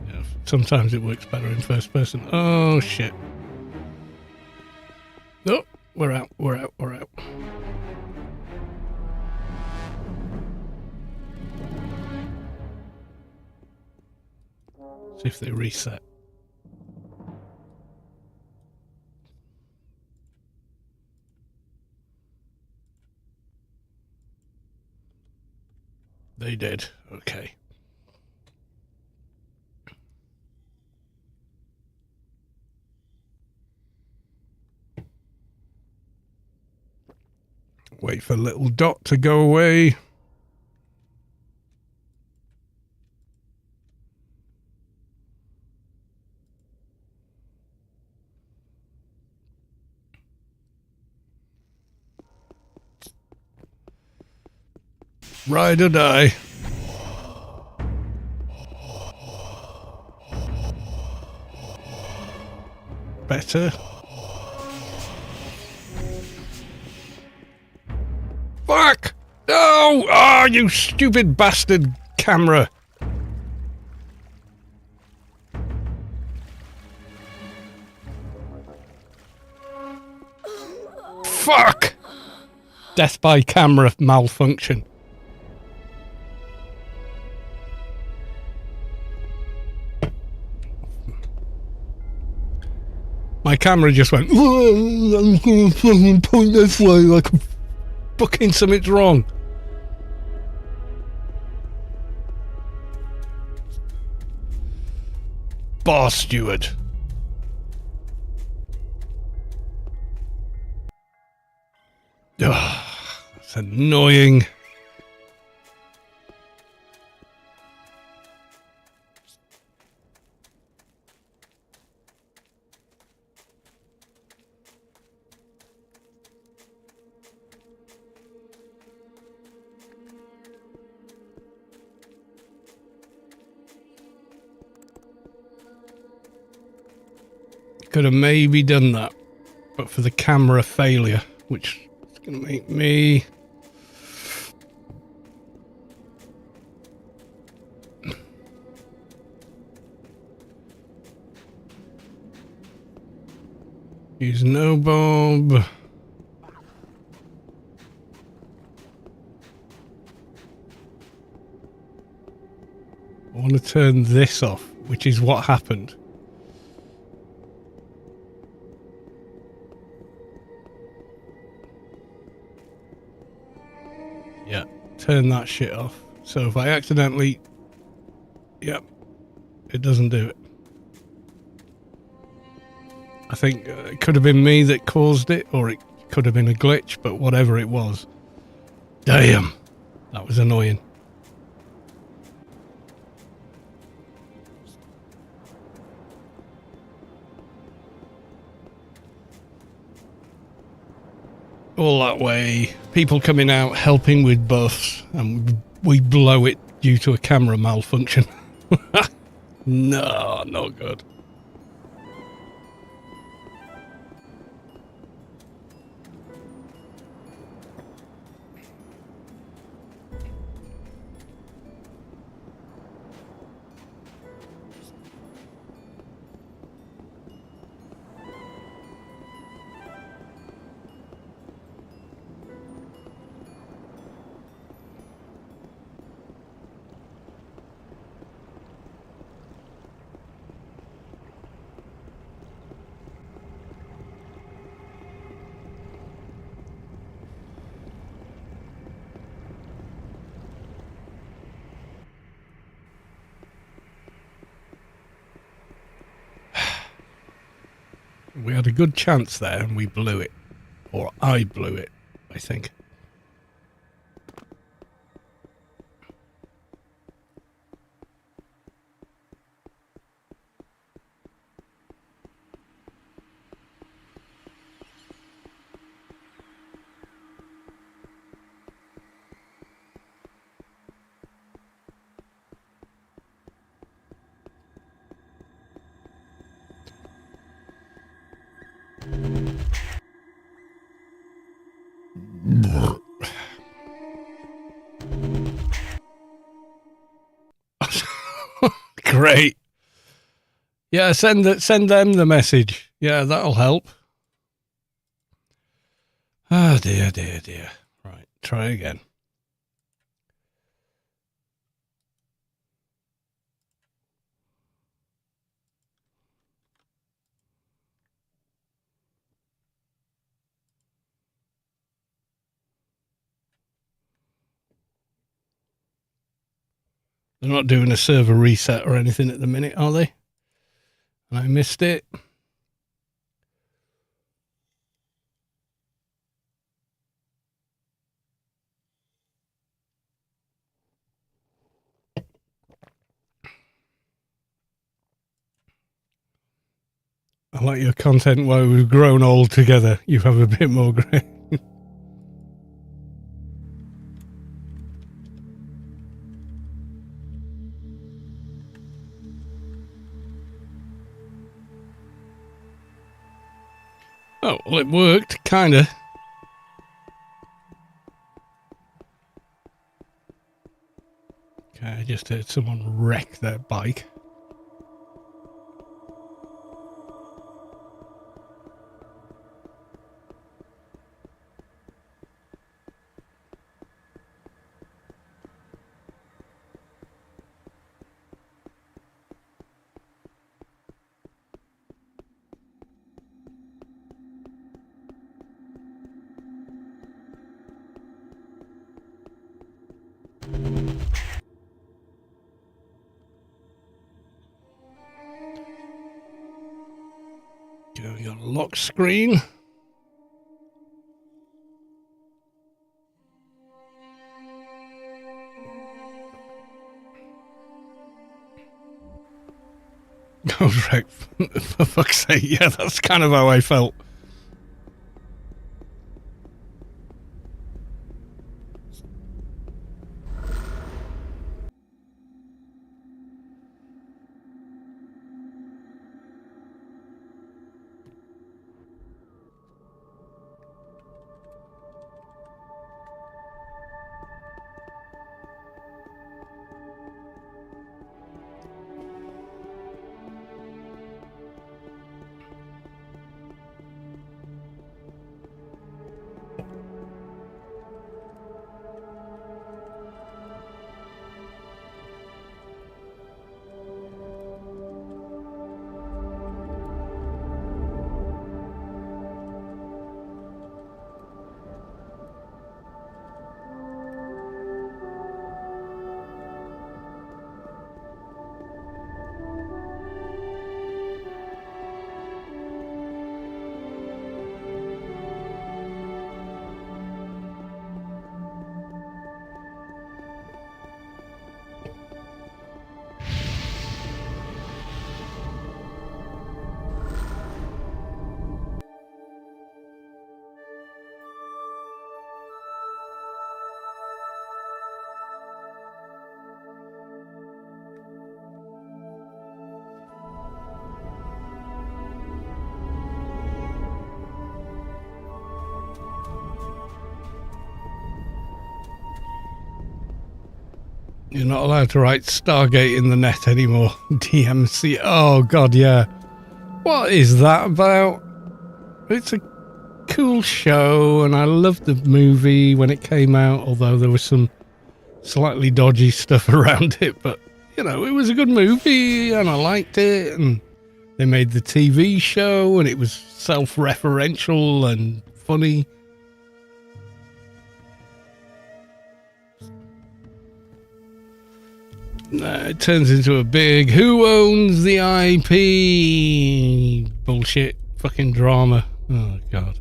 Yeah, sometimes it works better in first person. Oh shit. Oh, we're out, we're out, we're out. See if they reset. They did. Okay. Wait for little dot to go away. Ride or die. Better. Fuck! No! Ah, you stupid bastard camera! Fuck! Death by camera malfunction. My camera just went, oh, I'm gonna fucking point this way like fucking something's wrong. Bar steward. Ugh, that's annoying. Could have maybe done that, but for the camera failure, which is going to make me... use no bob. I want to turn this off, which is what happened. turn that shit off. So if I accidentally... Yep, it doesn't do it. I think it could have been me that caused it, or it could have been a glitch, but whatever it was. Damn, that was annoying. All that way, people coming out helping with buffs, and we blow it due to a camera malfunction. No, not good. We had a good chance there and we blew it. Or I blew it, I think. Great. Yeah, send them the message. Yeah, that'll help. Ah, dear, dear, dear. Right, try again. They're not doing a server reset or anything at the minute, are they? And I missed it. I like your content where we've grown old together. You have a bit more grey. Oh, well, it worked, kinda. Okay, I just heard someone wreck their bike. Go your lock screen. Oh, right. For fuck's sake. Yeah, that's kind of how I felt. You're not allowed to write Stargate in the net anymore. DMC. Oh, God, yeah. What is that about? It's a cool show, and I loved the movie when it came out, although there was some slightly dodgy stuff around it. But, you know, it was a good movie, and I liked it, and they made the TV show, and it was self-referential and funny. It turns into a big who owns the IP bullshit fucking drama. Oh, God.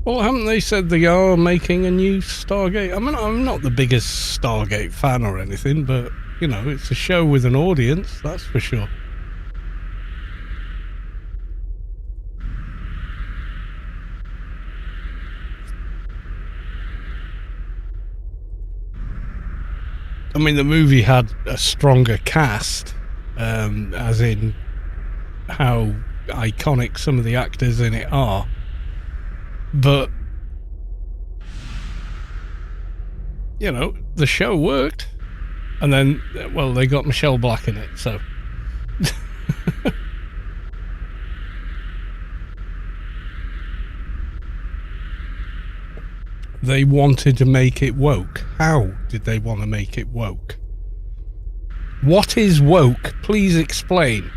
Well, haven't they said they are making a new Stargate? I mean, I'm not the biggest Stargate fan or anything, but, you know, it's a show with an audience, that's for sure. I mean, the movie had a stronger cast, as in how iconic some of the actors in it are. But, you know, the show worked. And then, well, they got Michelle Black in it, so. They wanted to make it woke. How did they want to make it woke? What is woke? Please explain.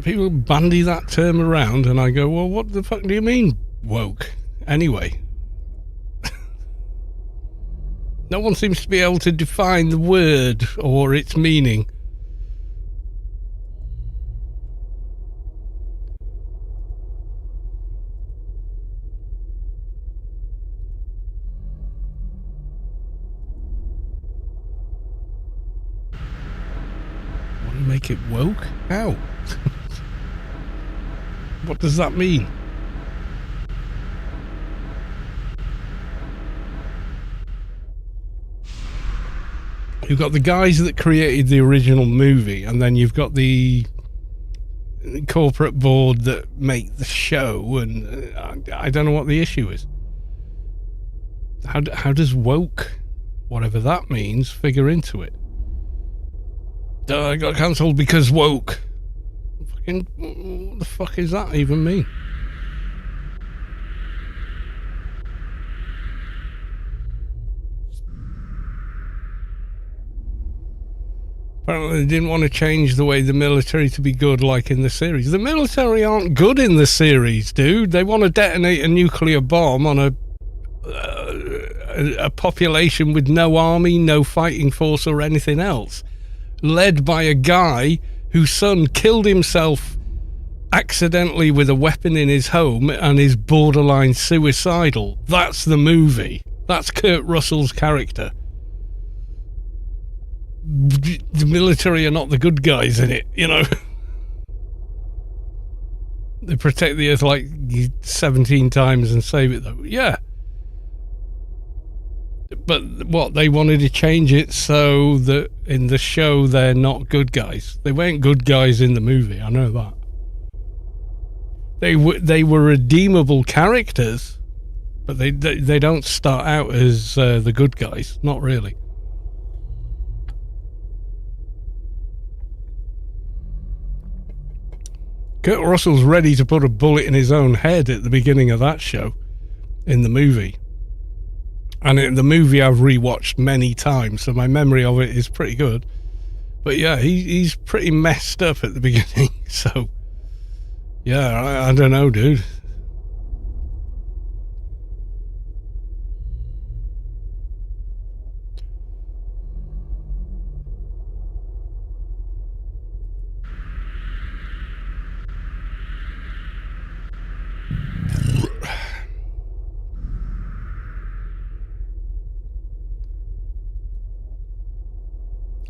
People bandy that term around, and I go, well, what the fuck do you mean, woke? Anyway. No one seems to be able to define the word or its meaning. Want to make it woke? How? What does that mean? You've got the guys that created the original movie, and then you've got the corporate board that make the show, and I don't know what the issue is. How does woke, whatever that means, figure into it? I got cancelled because woke. Fucking, what the fuck is that even mean? Apparently they didn't want to change the way the military to be good like in the series. The military aren't good in the series, dude. They want to detonate a nuclear bomb on a population with no army, no fighting force or anything else. Led by a guy whose son killed himself accidentally with a weapon in his home and is borderline suicidal. That's the movie. That's Kurt Russell's character. The military are not the good guys in it, you know. They protect the earth like 17 times and save it, though. Yeah. But what, they wanted to change it so that in the show they're not good guys. They weren't good guys in the movie, I know that. They were redeemable characters, but they don't start out as the good guys, not really. Kurt Russell's ready to put a bullet in his own head at the beginning of that show, in the movie. And in the movie I've rewatched many times, so my memory of it is pretty good. But yeah, he's pretty messed up at the beginning, so... Yeah, I don't know, dude.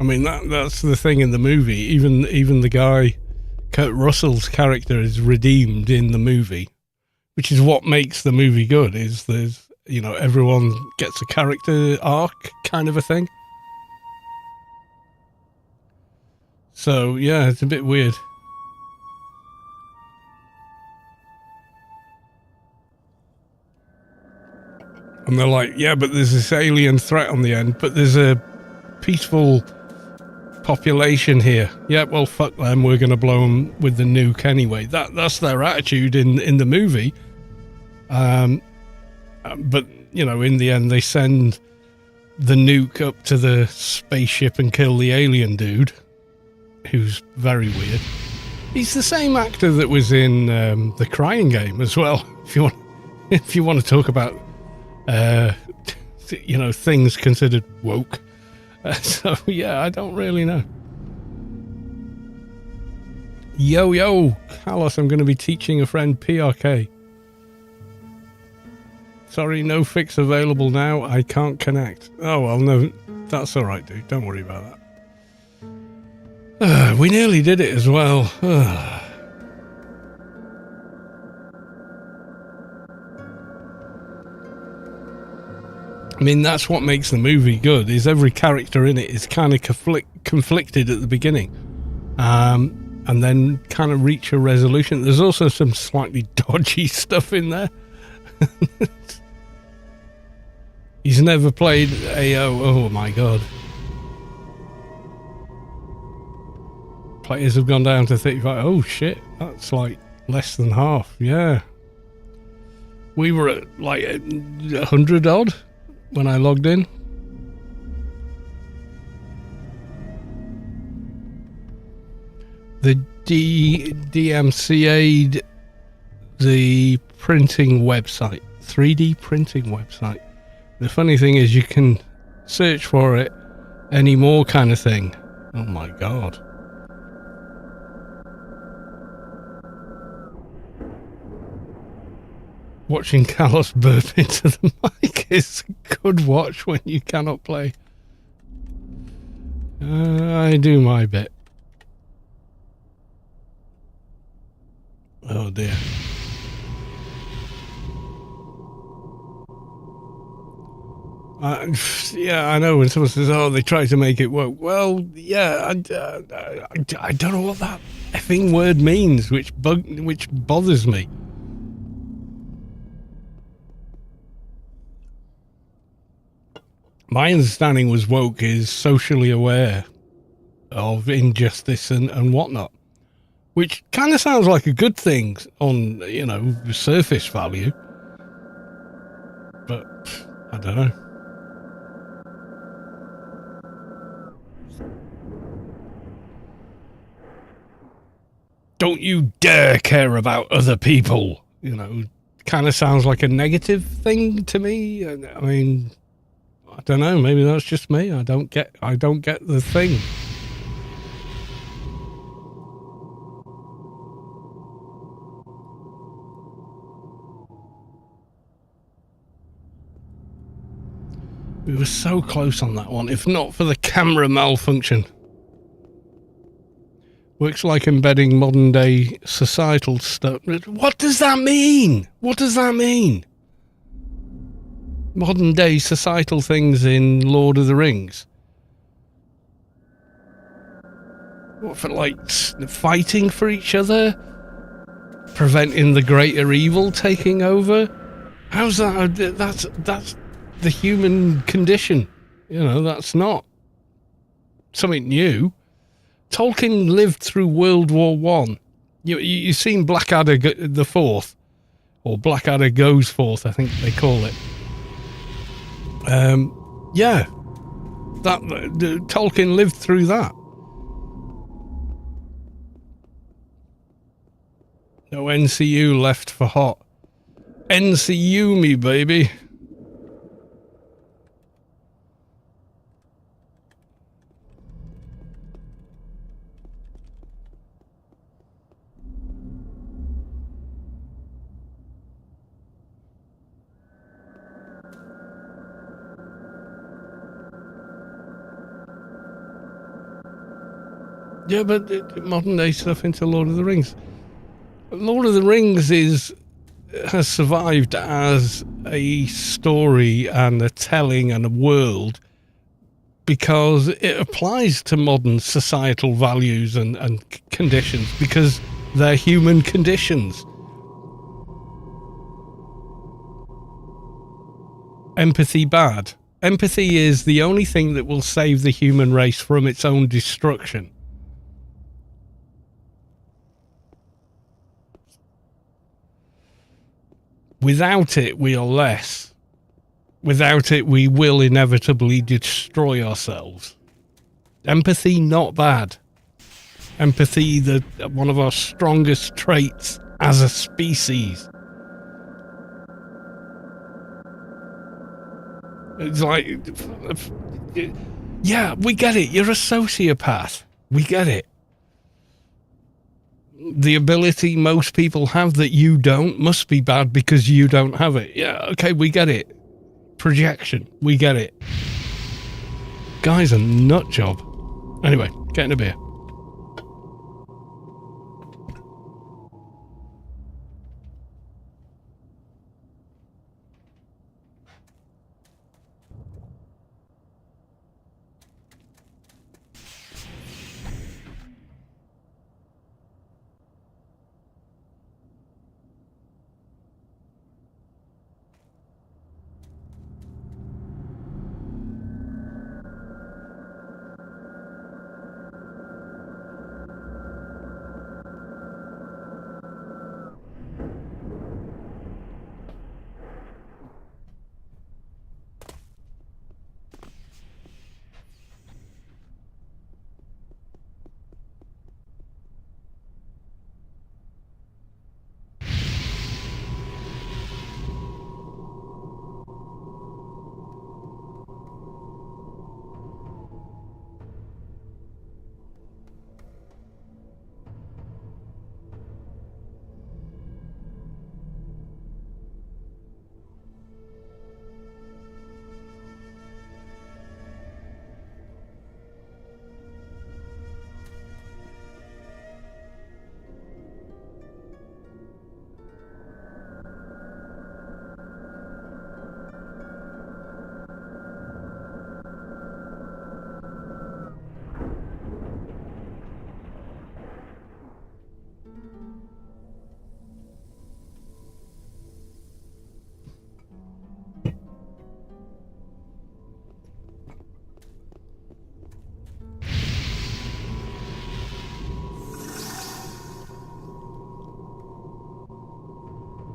mean, that's the thing in the movie. Even the guy, Kurt Russell's character, is redeemed in the movie, which is what makes the movie good. Is there's everyone gets a character arc kind of a thing. So yeah, it's a bit weird. And they're like, yeah, but there's this alien threat on the end, but there's a peaceful population here. Yeah, well, fuck them. We're going to blow them with the nuke anyway. That's their attitude in the movie. But, in the end, they send the nuke up to the spaceship and kill the alien dude, who's very weird. He's the same actor that was in The Crying Game as well, if you want to talk about things considered woke. So yeah, I don't really know. Yo, Carlos, I'm going to be teaching a friend PRK. Sorry, no fix available now. I can't connect. Oh well, no, that's all right, dude. Don't worry about that. We nearly did it as well. I mean, that's what makes the movie good, is every character in it is kind of conflicted at the beginning. And then kind of reach a resolution. There's also some slightly dodgy stuff in there. He's never played AO. Oh my god. Players have gone down to 35. Oh shit, that's like less than half. Yeah. We were at like 100 odd when I logged in. The DMCA'd the printing website, 3D printing website. The funny thing is you can search for it anymore kind of thing. Oh my god. Watching Carlos burp into the mic is a good watch when you cannot play. I do my bit. Oh dear. Yeah, I know when someone says, oh, they try to make it work. Well, yeah, I don't know what that effing word means, which bothers me. My understanding was woke is socially aware of injustice and whatnot, which kind of sounds like a good thing on, surface value. But I don't know. Don't you dare care about other people, kind of sounds like a negative thing to me. I mean, I don't know, maybe that's just me. I don't get the thing. We were so close on that one, if not for the camera malfunction. Works like embedding modern day societal stuff. What does that mean? What does that mean? Modern day societal things in Lord of the Rings. What, for like fighting for each other? Preventing the greater evil taking over? How's that? That's the human condition. That's not something new. Tolkien lived through World War One. You've seen Blackadder the Fourth, or Blackadder Goes Forth, I think they call it. Yeah, Tolkien lived through that. No NCU left for hot. NCU me, baby. Yeah, but modern day stuff into Lord of the Rings. Lord of the Rings has survived as a story and a telling and a world because it applies to modern societal values and conditions because they're human conditions. Empathy bad. Empathy is the only thing that will save the human race from its own destruction. Without it, we are less. Without it, we will inevitably destroy ourselves. Empathy, not bad. Empathy, one of our strongest traits as a species. It's like, yeah, we get it. You're a sociopath. We get it. The ability most people have that you don't must be bad because you don't have it. Yeah, okay, we get it. Projection, we get it. Guy's a nut job. Anyway, getting a beer.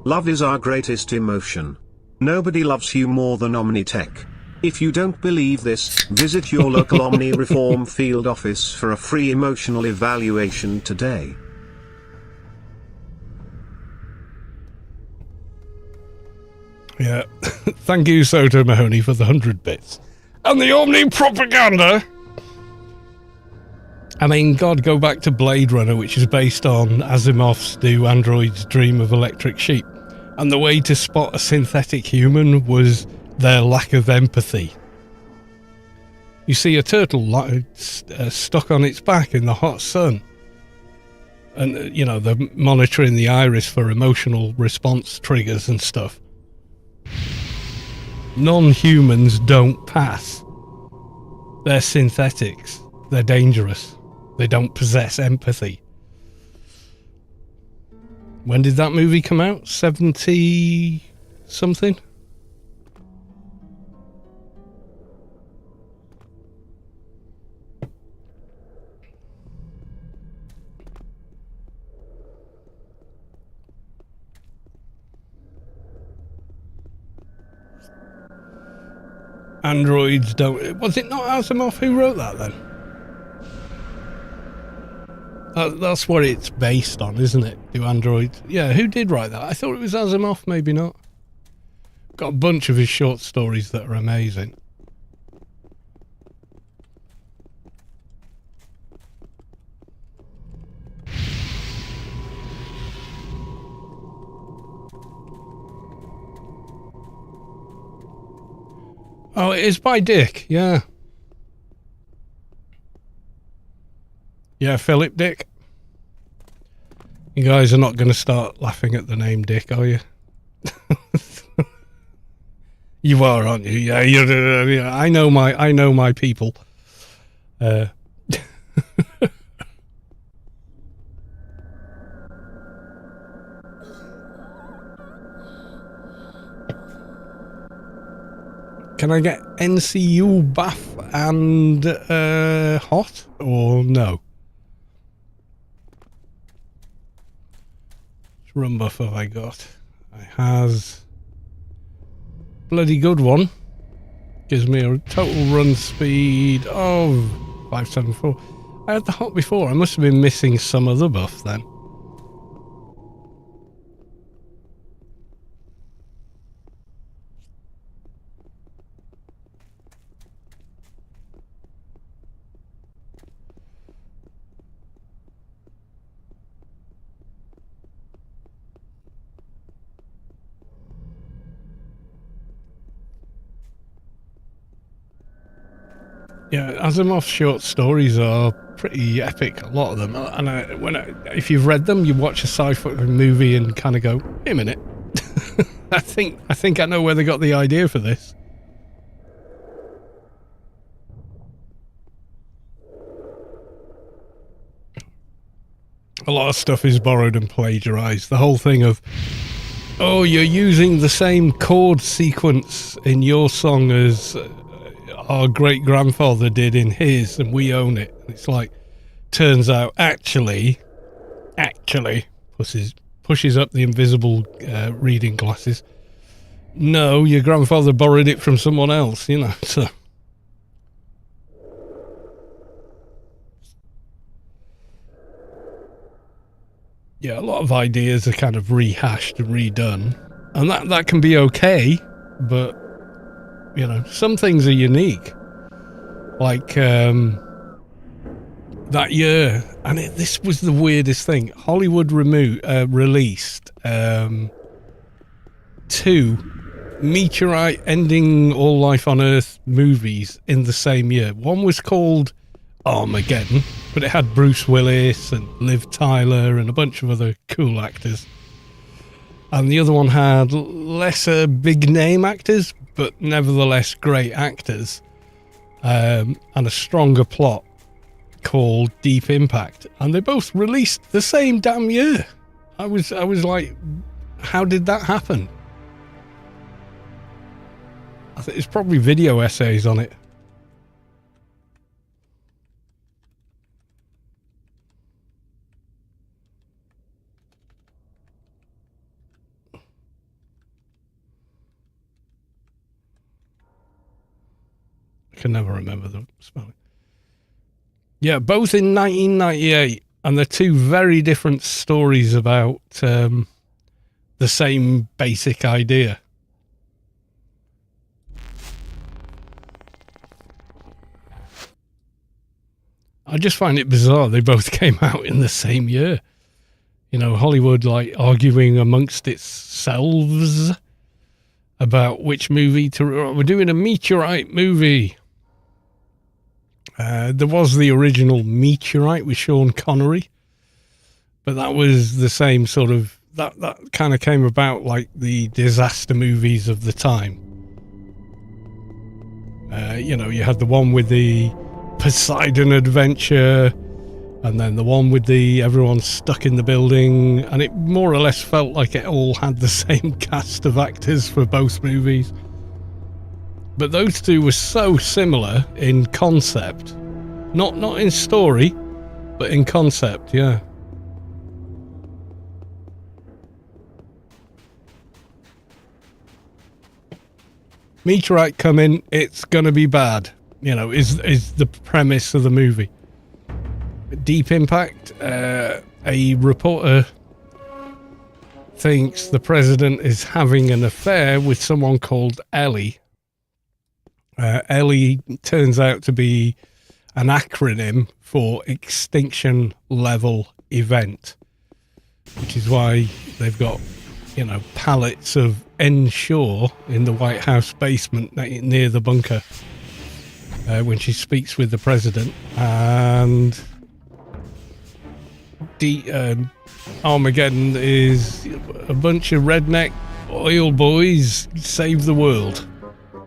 Love is our greatest emotion. Nobody loves you more than Omnitech. If you don't believe this, visit your local Omni Reform field office for a free emotional evaluation today. Yeah, thank you, Soto Mahoney, for the 100 bits. And the Omni propaganda! I mean, God, go back to Blade Runner, which is based on Asimov's Do Androids Dream of Electric Sheep. And the way to spot a synthetic human was their lack of empathy. You see a turtle stuck on its back in the hot sun. And, you know, they're monitoring the iris for emotional response triggers and stuff. Non-humans don't pass. They're synthetics. They're dangerous. They don't possess empathy. When did that movie come out? 70 something? Androids don't... Was it not Asimov who wrote that then? That's what it's based on, isn't it? Do androids? Yeah, who did write that? I thought it was Asimov, maybe not. Got a bunch of his short stories that are amazing. Oh, it is by Dick, yeah. Yeah, Philip Dick. You guys are not going to start laughing at the name Dick, are you? You are, aren't you? Yeah, yeah. I know my people. Can I get NCU bath and hot or no? Which run buff have I got? I has bloody good one. Gives me a total run speed of 574. I had the hot before. I must have been missing some other buff then. Yeah, Asimov's short stories are pretty epic, a lot of them. And if you've read them, you watch a sci-fi movie and kind of go, wait a minute. I think I know where they got the idea for this. A lot of stuff is borrowed and plagiarized. The whole thing of, oh, you're using the same chord sequence in your song as our great-grandfather did in his, and we own it. It's like, turns out, actually, pushes up the invisible reading glasses. No, your grandfather borrowed it from someone else, you know, so. Yeah, a lot of ideas are kind of rehashed and redone, and that can be okay, but, you know, some things are unique. Like, that year, and this was the weirdest thing, Hollywood released 2 meteorite ending all life on Earth movies in the same year. One was called Armageddon, but it had Bruce Willis and Liv Tyler and a bunch of other cool actors. And the other one had lesser big name actors, but nevertheless great actors, and a stronger plot called Deep Impact. And they both released the same damn year. I was like, how did that happen? I think it's probably video essays on it. I can never remember the spelling. Yeah, both in 1998, and they're 2 very different stories about the same basic idea. I just find it bizarre they both came out in the same year. You know, Hollywood like arguing amongst itself about which movie to... We're doing a meteorite movie. There was the original Meteorite with Sean Connery, but that was the same sort of... That kind of came about like the disaster movies of the time. You know, you had the one with the Poseidon adventure, and then the one with the everyone stuck in the building, and it more or less felt like it all had the same cast of actors for both movies. But those 2 were so similar in concept, not in story, but in concept, yeah. Meteorite coming, it's gonna be bad, you know, is the premise of the movie. Deep Impact, a reporter thinks the president is having an affair with someone called Ellie. Ellie turns out to be an acronym for Extinction Level Event, which is why they've got, you know, pallets of Ensure in the White House basement near the bunker when she speaks with the president. And Armageddon is a bunch of redneck oil boys save the world.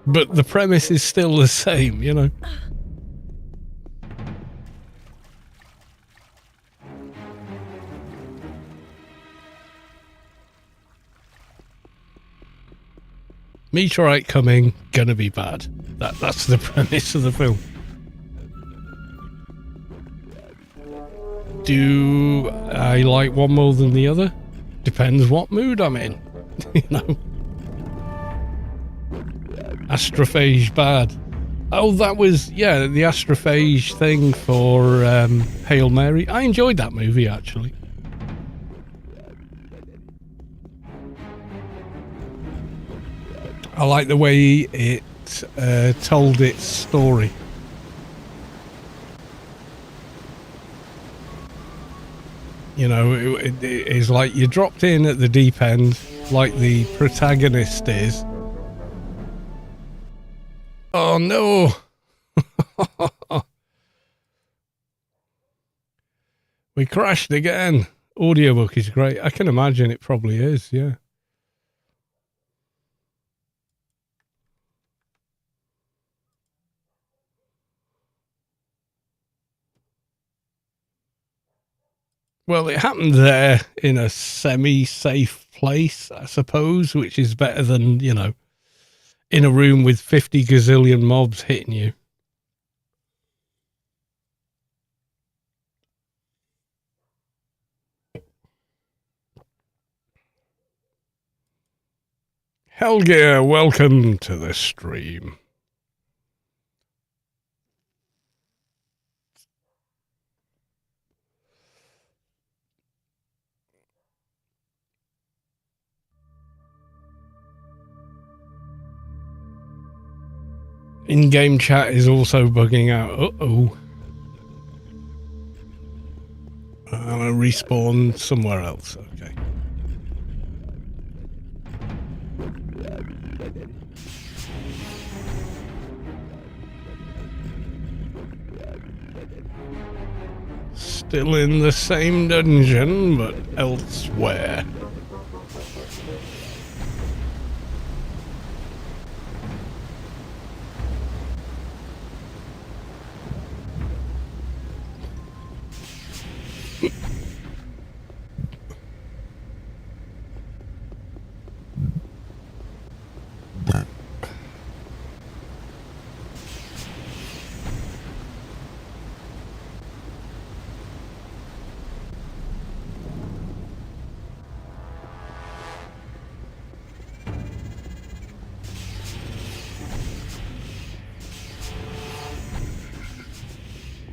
But the premise is still the same, you know. Meteorite coming, gonna be bad. That's the premise of the film. Do I like one more than the other? Depends what mood I'm in. You know. Astrophage bad. Oh, that was, yeah, the astrophage thing for Hail Mary. I enjoyed that movie, actually. I like the way it told its story. You know, it is like you dropped in at the deep end, like the protagonist is. Oh no! We crashed again. Audiobook is great. I can imagine it probably is, yeah. Well, it happened there in a semi-safe place, I suppose, which is better than, you know, in a room with 50 gazillion mobs hitting you. Helgear, welcome to the stream. In-game chat is also bugging out. Uh-oh. I'm gonna respawn somewhere else. Okay. Still in the same dungeon, but elsewhere.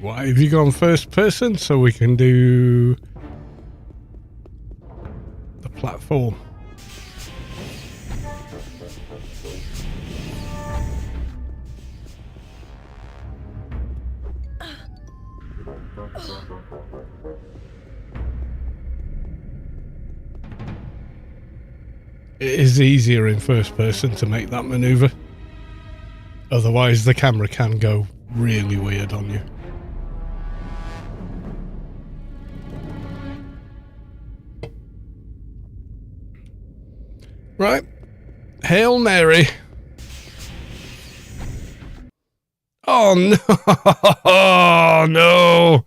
Why have you gone first person so we can do the platform? It is easier in first person to make that maneuver. Otherwise the camera can go really weird on you. Right. Hail Mary. Oh no. Oh no.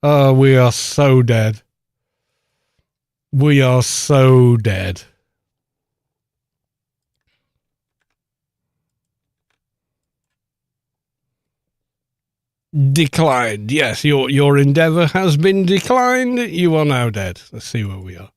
Oh, we are so dead. We are so dead. Declined. Yes, your endeavor has been declined. You are now dead. Let's see where we are.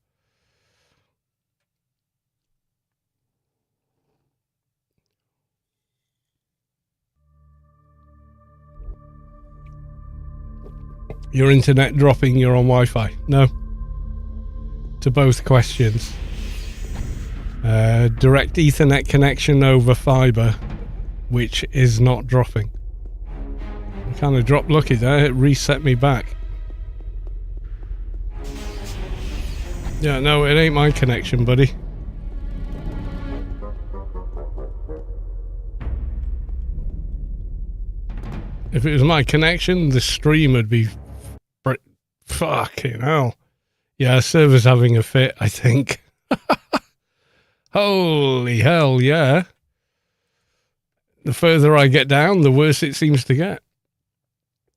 Your internet dropping, you're on Wi-Fi. No. To both questions. Direct Ethernet connection over fiber, which is not dropping. I kind of dropped lucky there. It reset me back. Yeah, no, it ain't my connection, buddy. If it was my connection, the stream would be Fucking hell. Yeah, server's having a fit, I think. Holy hell, yeah. The further I get down, the worse it seems to get.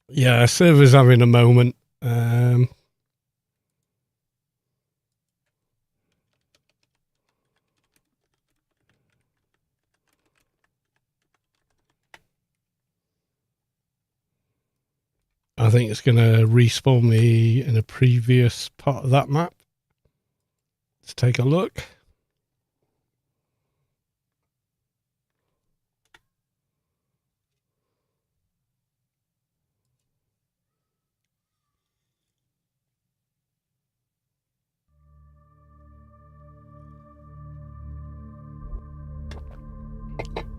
Yeah, server's having a moment. I think it's going to respawn me in a previous part of that map. Let's take a look.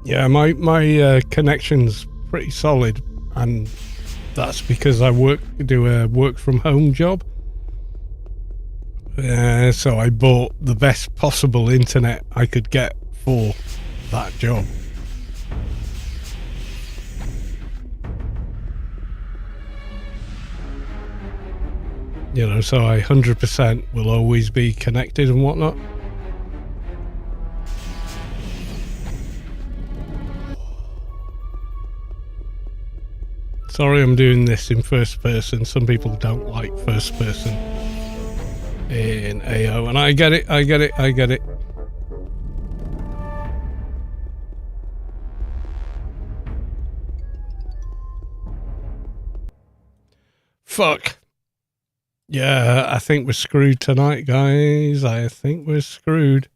Yeah, my connection's pretty solid, and that's because I do a work from home job. So I bought the best possible internet I could get for that job. You know, so I 100% will always be connected and whatnot. Sorry I'm doing this in first person. Some people don't like first person in AO, and I get it. Fuck. Yeah, I think we're screwed tonight, guys. I think we're screwed.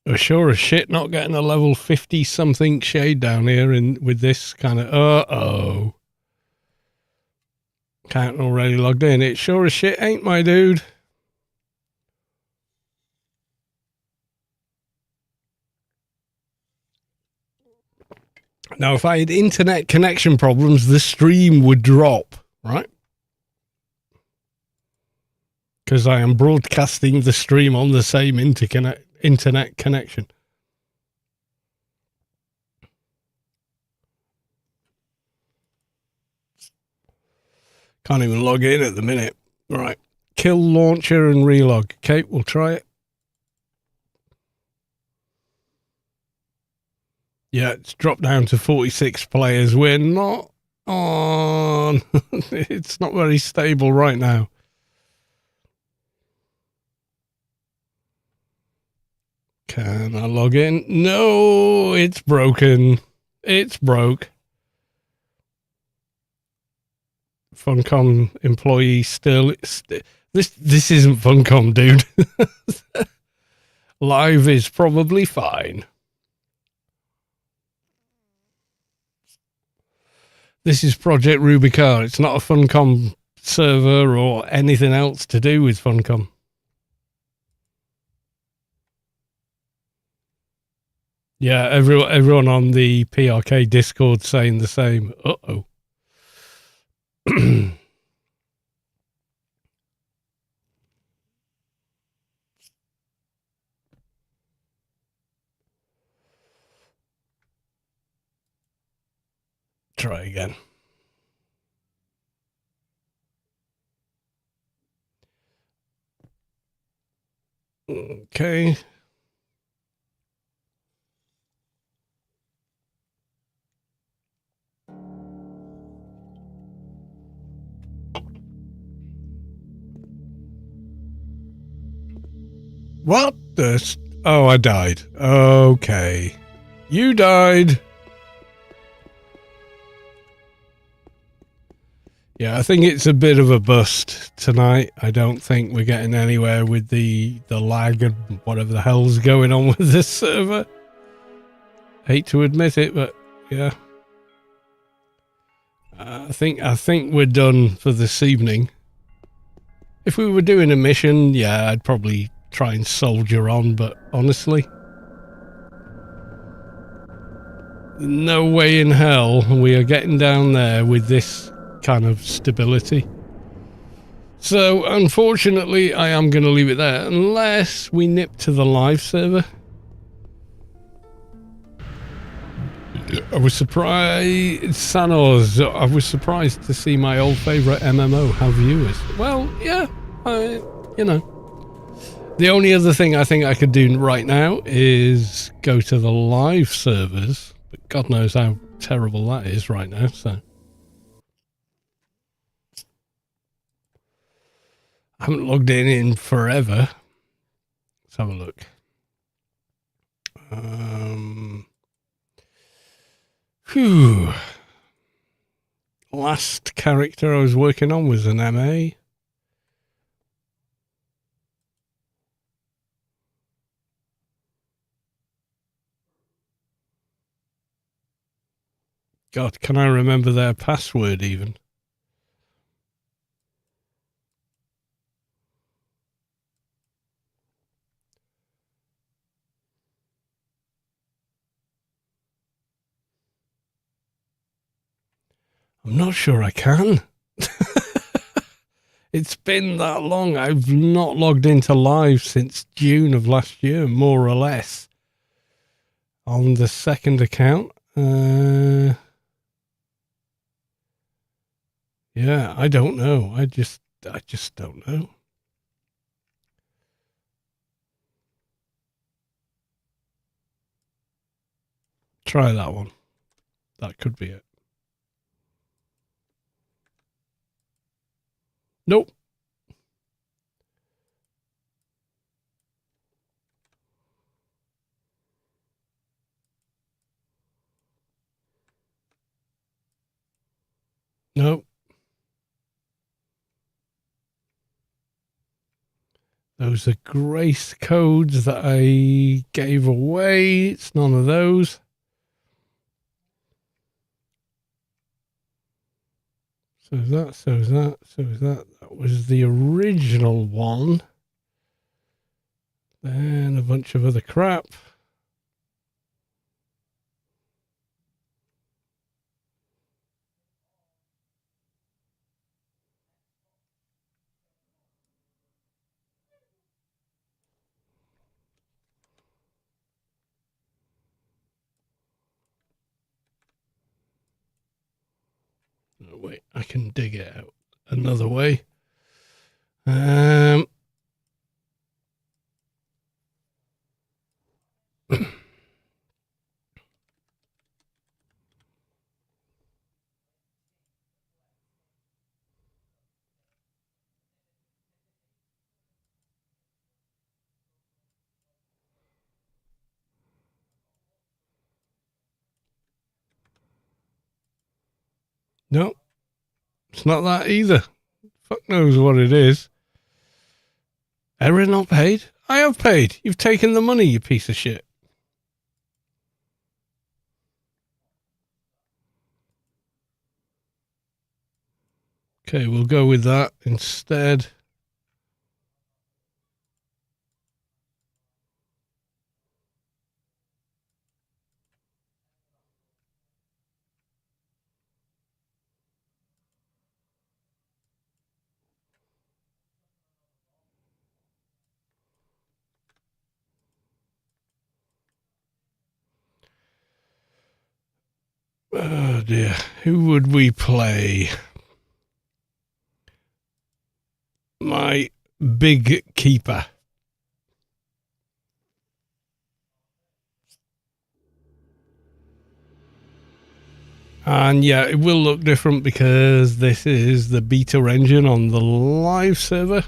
We're sure as shit not getting a level 50 something shade down here with this kind of uh-oh. Can't already logged in. It sure as shit ain't, my dude. Now, if I had internet connection problems, the stream would drop, right? Because I am broadcasting the stream on the same internet connection. Can't even log in at the minute. Right. Kill launcher and relog. Okay, we'll try it. Yeah, it's dropped down to 46 players. We're not on. It's not very stable right now. Can I log in? No, it's broken. It's broke. Funcom employee still. This isn't Funcom, dude. Live is probably fine. This is Project Rubi-ka. It's not a Funcom server or anything else to do with Funcom. Yeah, everyone on the PRK Discord saying the same. Uh-oh. Try again. Okay. What the... Oh, I died. Okay. You died. Yeah, I think it's a bit of a bust tonight. I don't think we're getting anywhere with the lag and whatever the hell's going on with this server. Hate to admit it, but yeah. I think we're done for this evening. If we were doing a mission, yeah, I'd probably try and soldier on, but honestly, no way in hell we are getting down there with this kind of stability. So unfortunately, I am going to leave it there unless we nip to the live server. I was surprised, Sanos, I was surprised to see my old favourite MMO have viewers. Well, yeah, you know. The only other thing I think I could do right now is go to the live servers, but God knows how terrible that is right now, so. I haven't logged in forever. Let's have a look. Whew. Last character I was working on was an MA. God, can I remember their password even? I'm not sure I can. It's been that long. I've not logged into live since June of last year, more or less. On the second account. Yeah, I don't know. I just don't know. Try that one. That could be it. Nope. Nope. Those are grace codes that I gave away. It's none of those. So that was the original one. Then a bunch of other crap. Oh, wait, I can dig it out another way. No, it's not that either. Fuck knows what it is. Error not paid? I have paid. You've taken the money, you piece of shit. Okay, we'll go with that instead. Oh dear. Who would we play? My big keeper. And yeah, it will look different because this is the beta engine on the live server.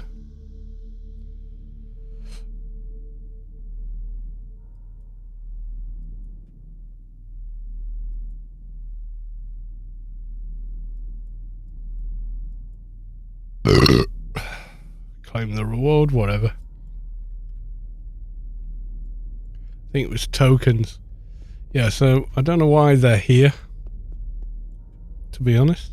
Claim the reward, whatever. I think it was tokens. Yeah, so I don't know why they're here, to be honest.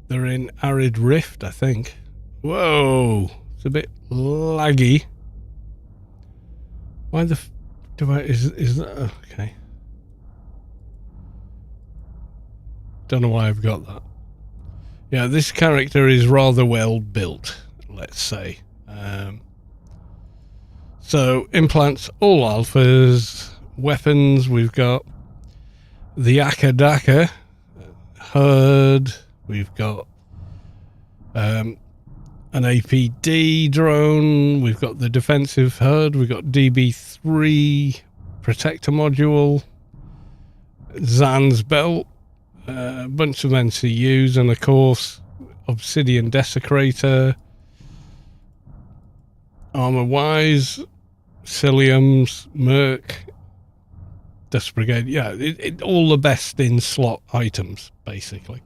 They're in Arid Rift, I think. Whoa, it's a bit laggy. Why the do I is that okay? Don't know why I've got that. Yeah, this character is rather well built, let's say. So, implants, all alphas, weapons, we've got the Akadaka herd, we've got an APD drone, we've got the defensive herd, we've got DB3 protector module, Zan's belt, a bunch of NCUs, and of course Obsidian Desecrator, Armor Wise, Ciliums, Merc, Dust Brigade. Yeah, all the best in slot items, basically.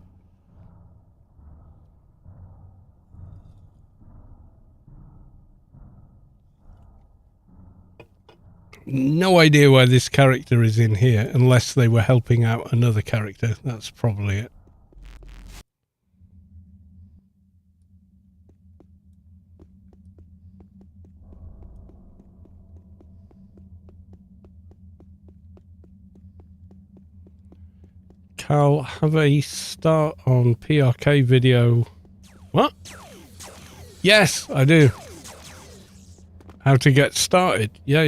No idea why this character is in here, unless they were helping out another character. That's probably it. Cal, have a start on PRK video. What? Yes, I do. How to get started. Yeah.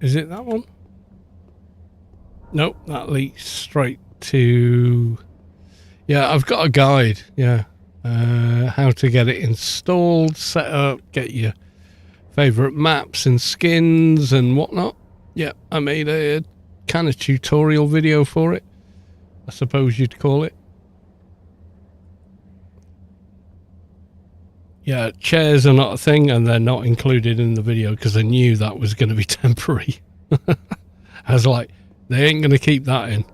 Is it that one? Nope, that leads straight to... Yeah, I've got a guide. Yeah. How to get it installed, set up, get your favourite maps and skins and whatnot. Yeah, I made a kind of tutorial video for it, I suppose you'd call it. Yeah, chairs are not a thing, and they're not included in the video because I knew that was going to be temporary. I was like, they ain't going to keep that in.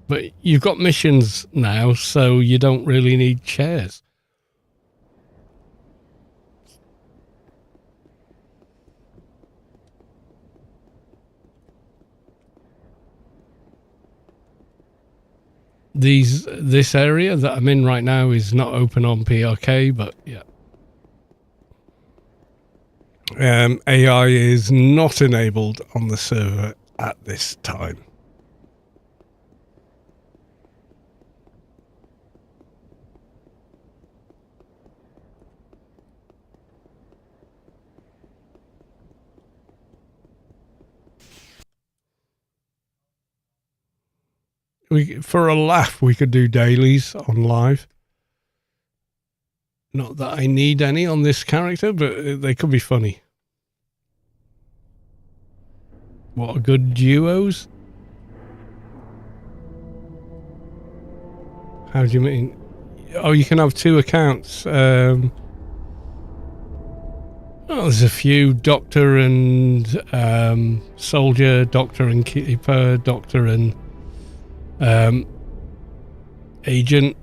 But you've got missions now, so you don't really need chairs. This area that I'm in right now is not open on PRK, but yeah. AI is not enabled on the server at this time. For a laugh, we could do dailies on live. Not that I need any on this character, but they could be funny. What are good duos? How do you mean? Oh, you can have two accounts. Well, there's a few. Doctor and Soldier, Doctor and Keeper, Doctor and Agent,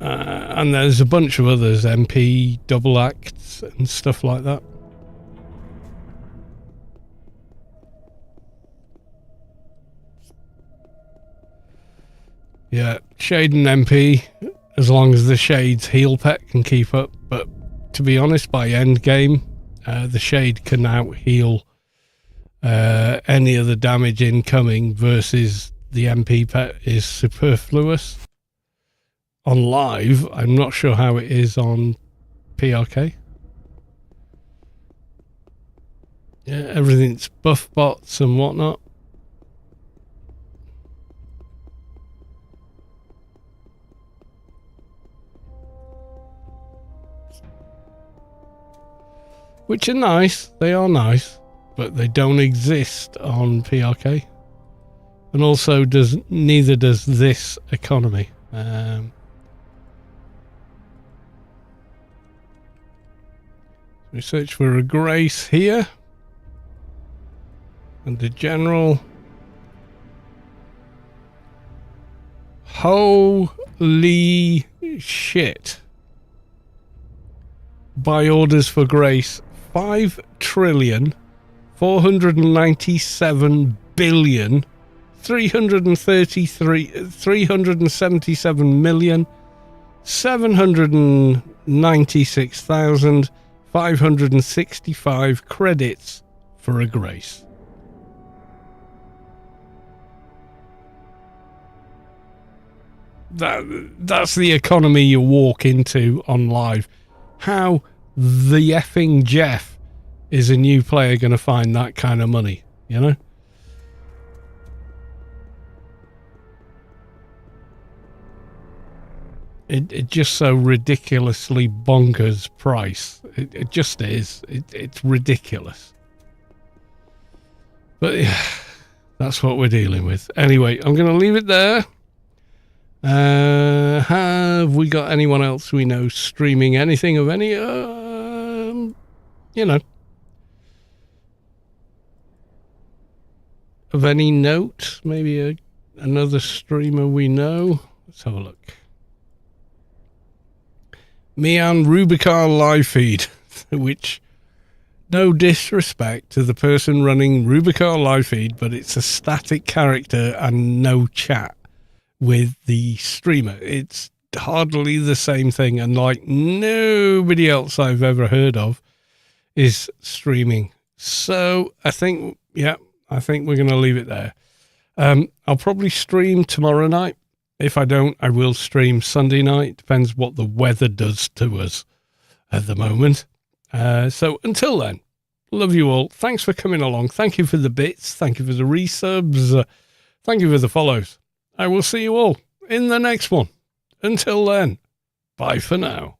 and there's a bunch of others, MP, double acts and stuff like that. Yeah, Shade and MP, as long as the Shade's heal pet can keep up, but to be honest, by end game, the Shade can out heal any of the damage incoming versus the MP pet is superfluous. On live, I'm not sure how it is on PRK. Yeah, everything's buff bots and whatnot. Which are nice, they are nice, but they don't exist on PRK. And also neither does this economy. We search for a Grace here. And the general. Holy shit. Buy orders for Grace. 5,377,796,565 credits for a Grace. That's the economy you walk into on live. How the effing Jeff is a new player going to find that kind of money, you know? It just so ridiculously bonkers price. It just is. It's ridiculous. But yeah, that's what we're dealing with. Anyway, I'm going to leave it there. Have we got anyone else we know streaming anything of any, you know, of any note? Maybe another streamer we know. Let's have a look. Mian Rubi-ka live feed, which, no disrespect to the person running Rubi-ka live feed, but it's a static character and no chat with the streamer. It's hardly the same thing, and like nobody else I've ever heard of is streaming. So I think we're going to leave it there. I'll probably stream tomorrow night. If I don't, I will stream Sunday night. Depends what the weather does to us at the moment. So until then, love you all. Thanks for coming along. Thank you for the bits. Thank you for the resubs. Thank you for the follows. I will see you all in the next one. Until then, bye for now.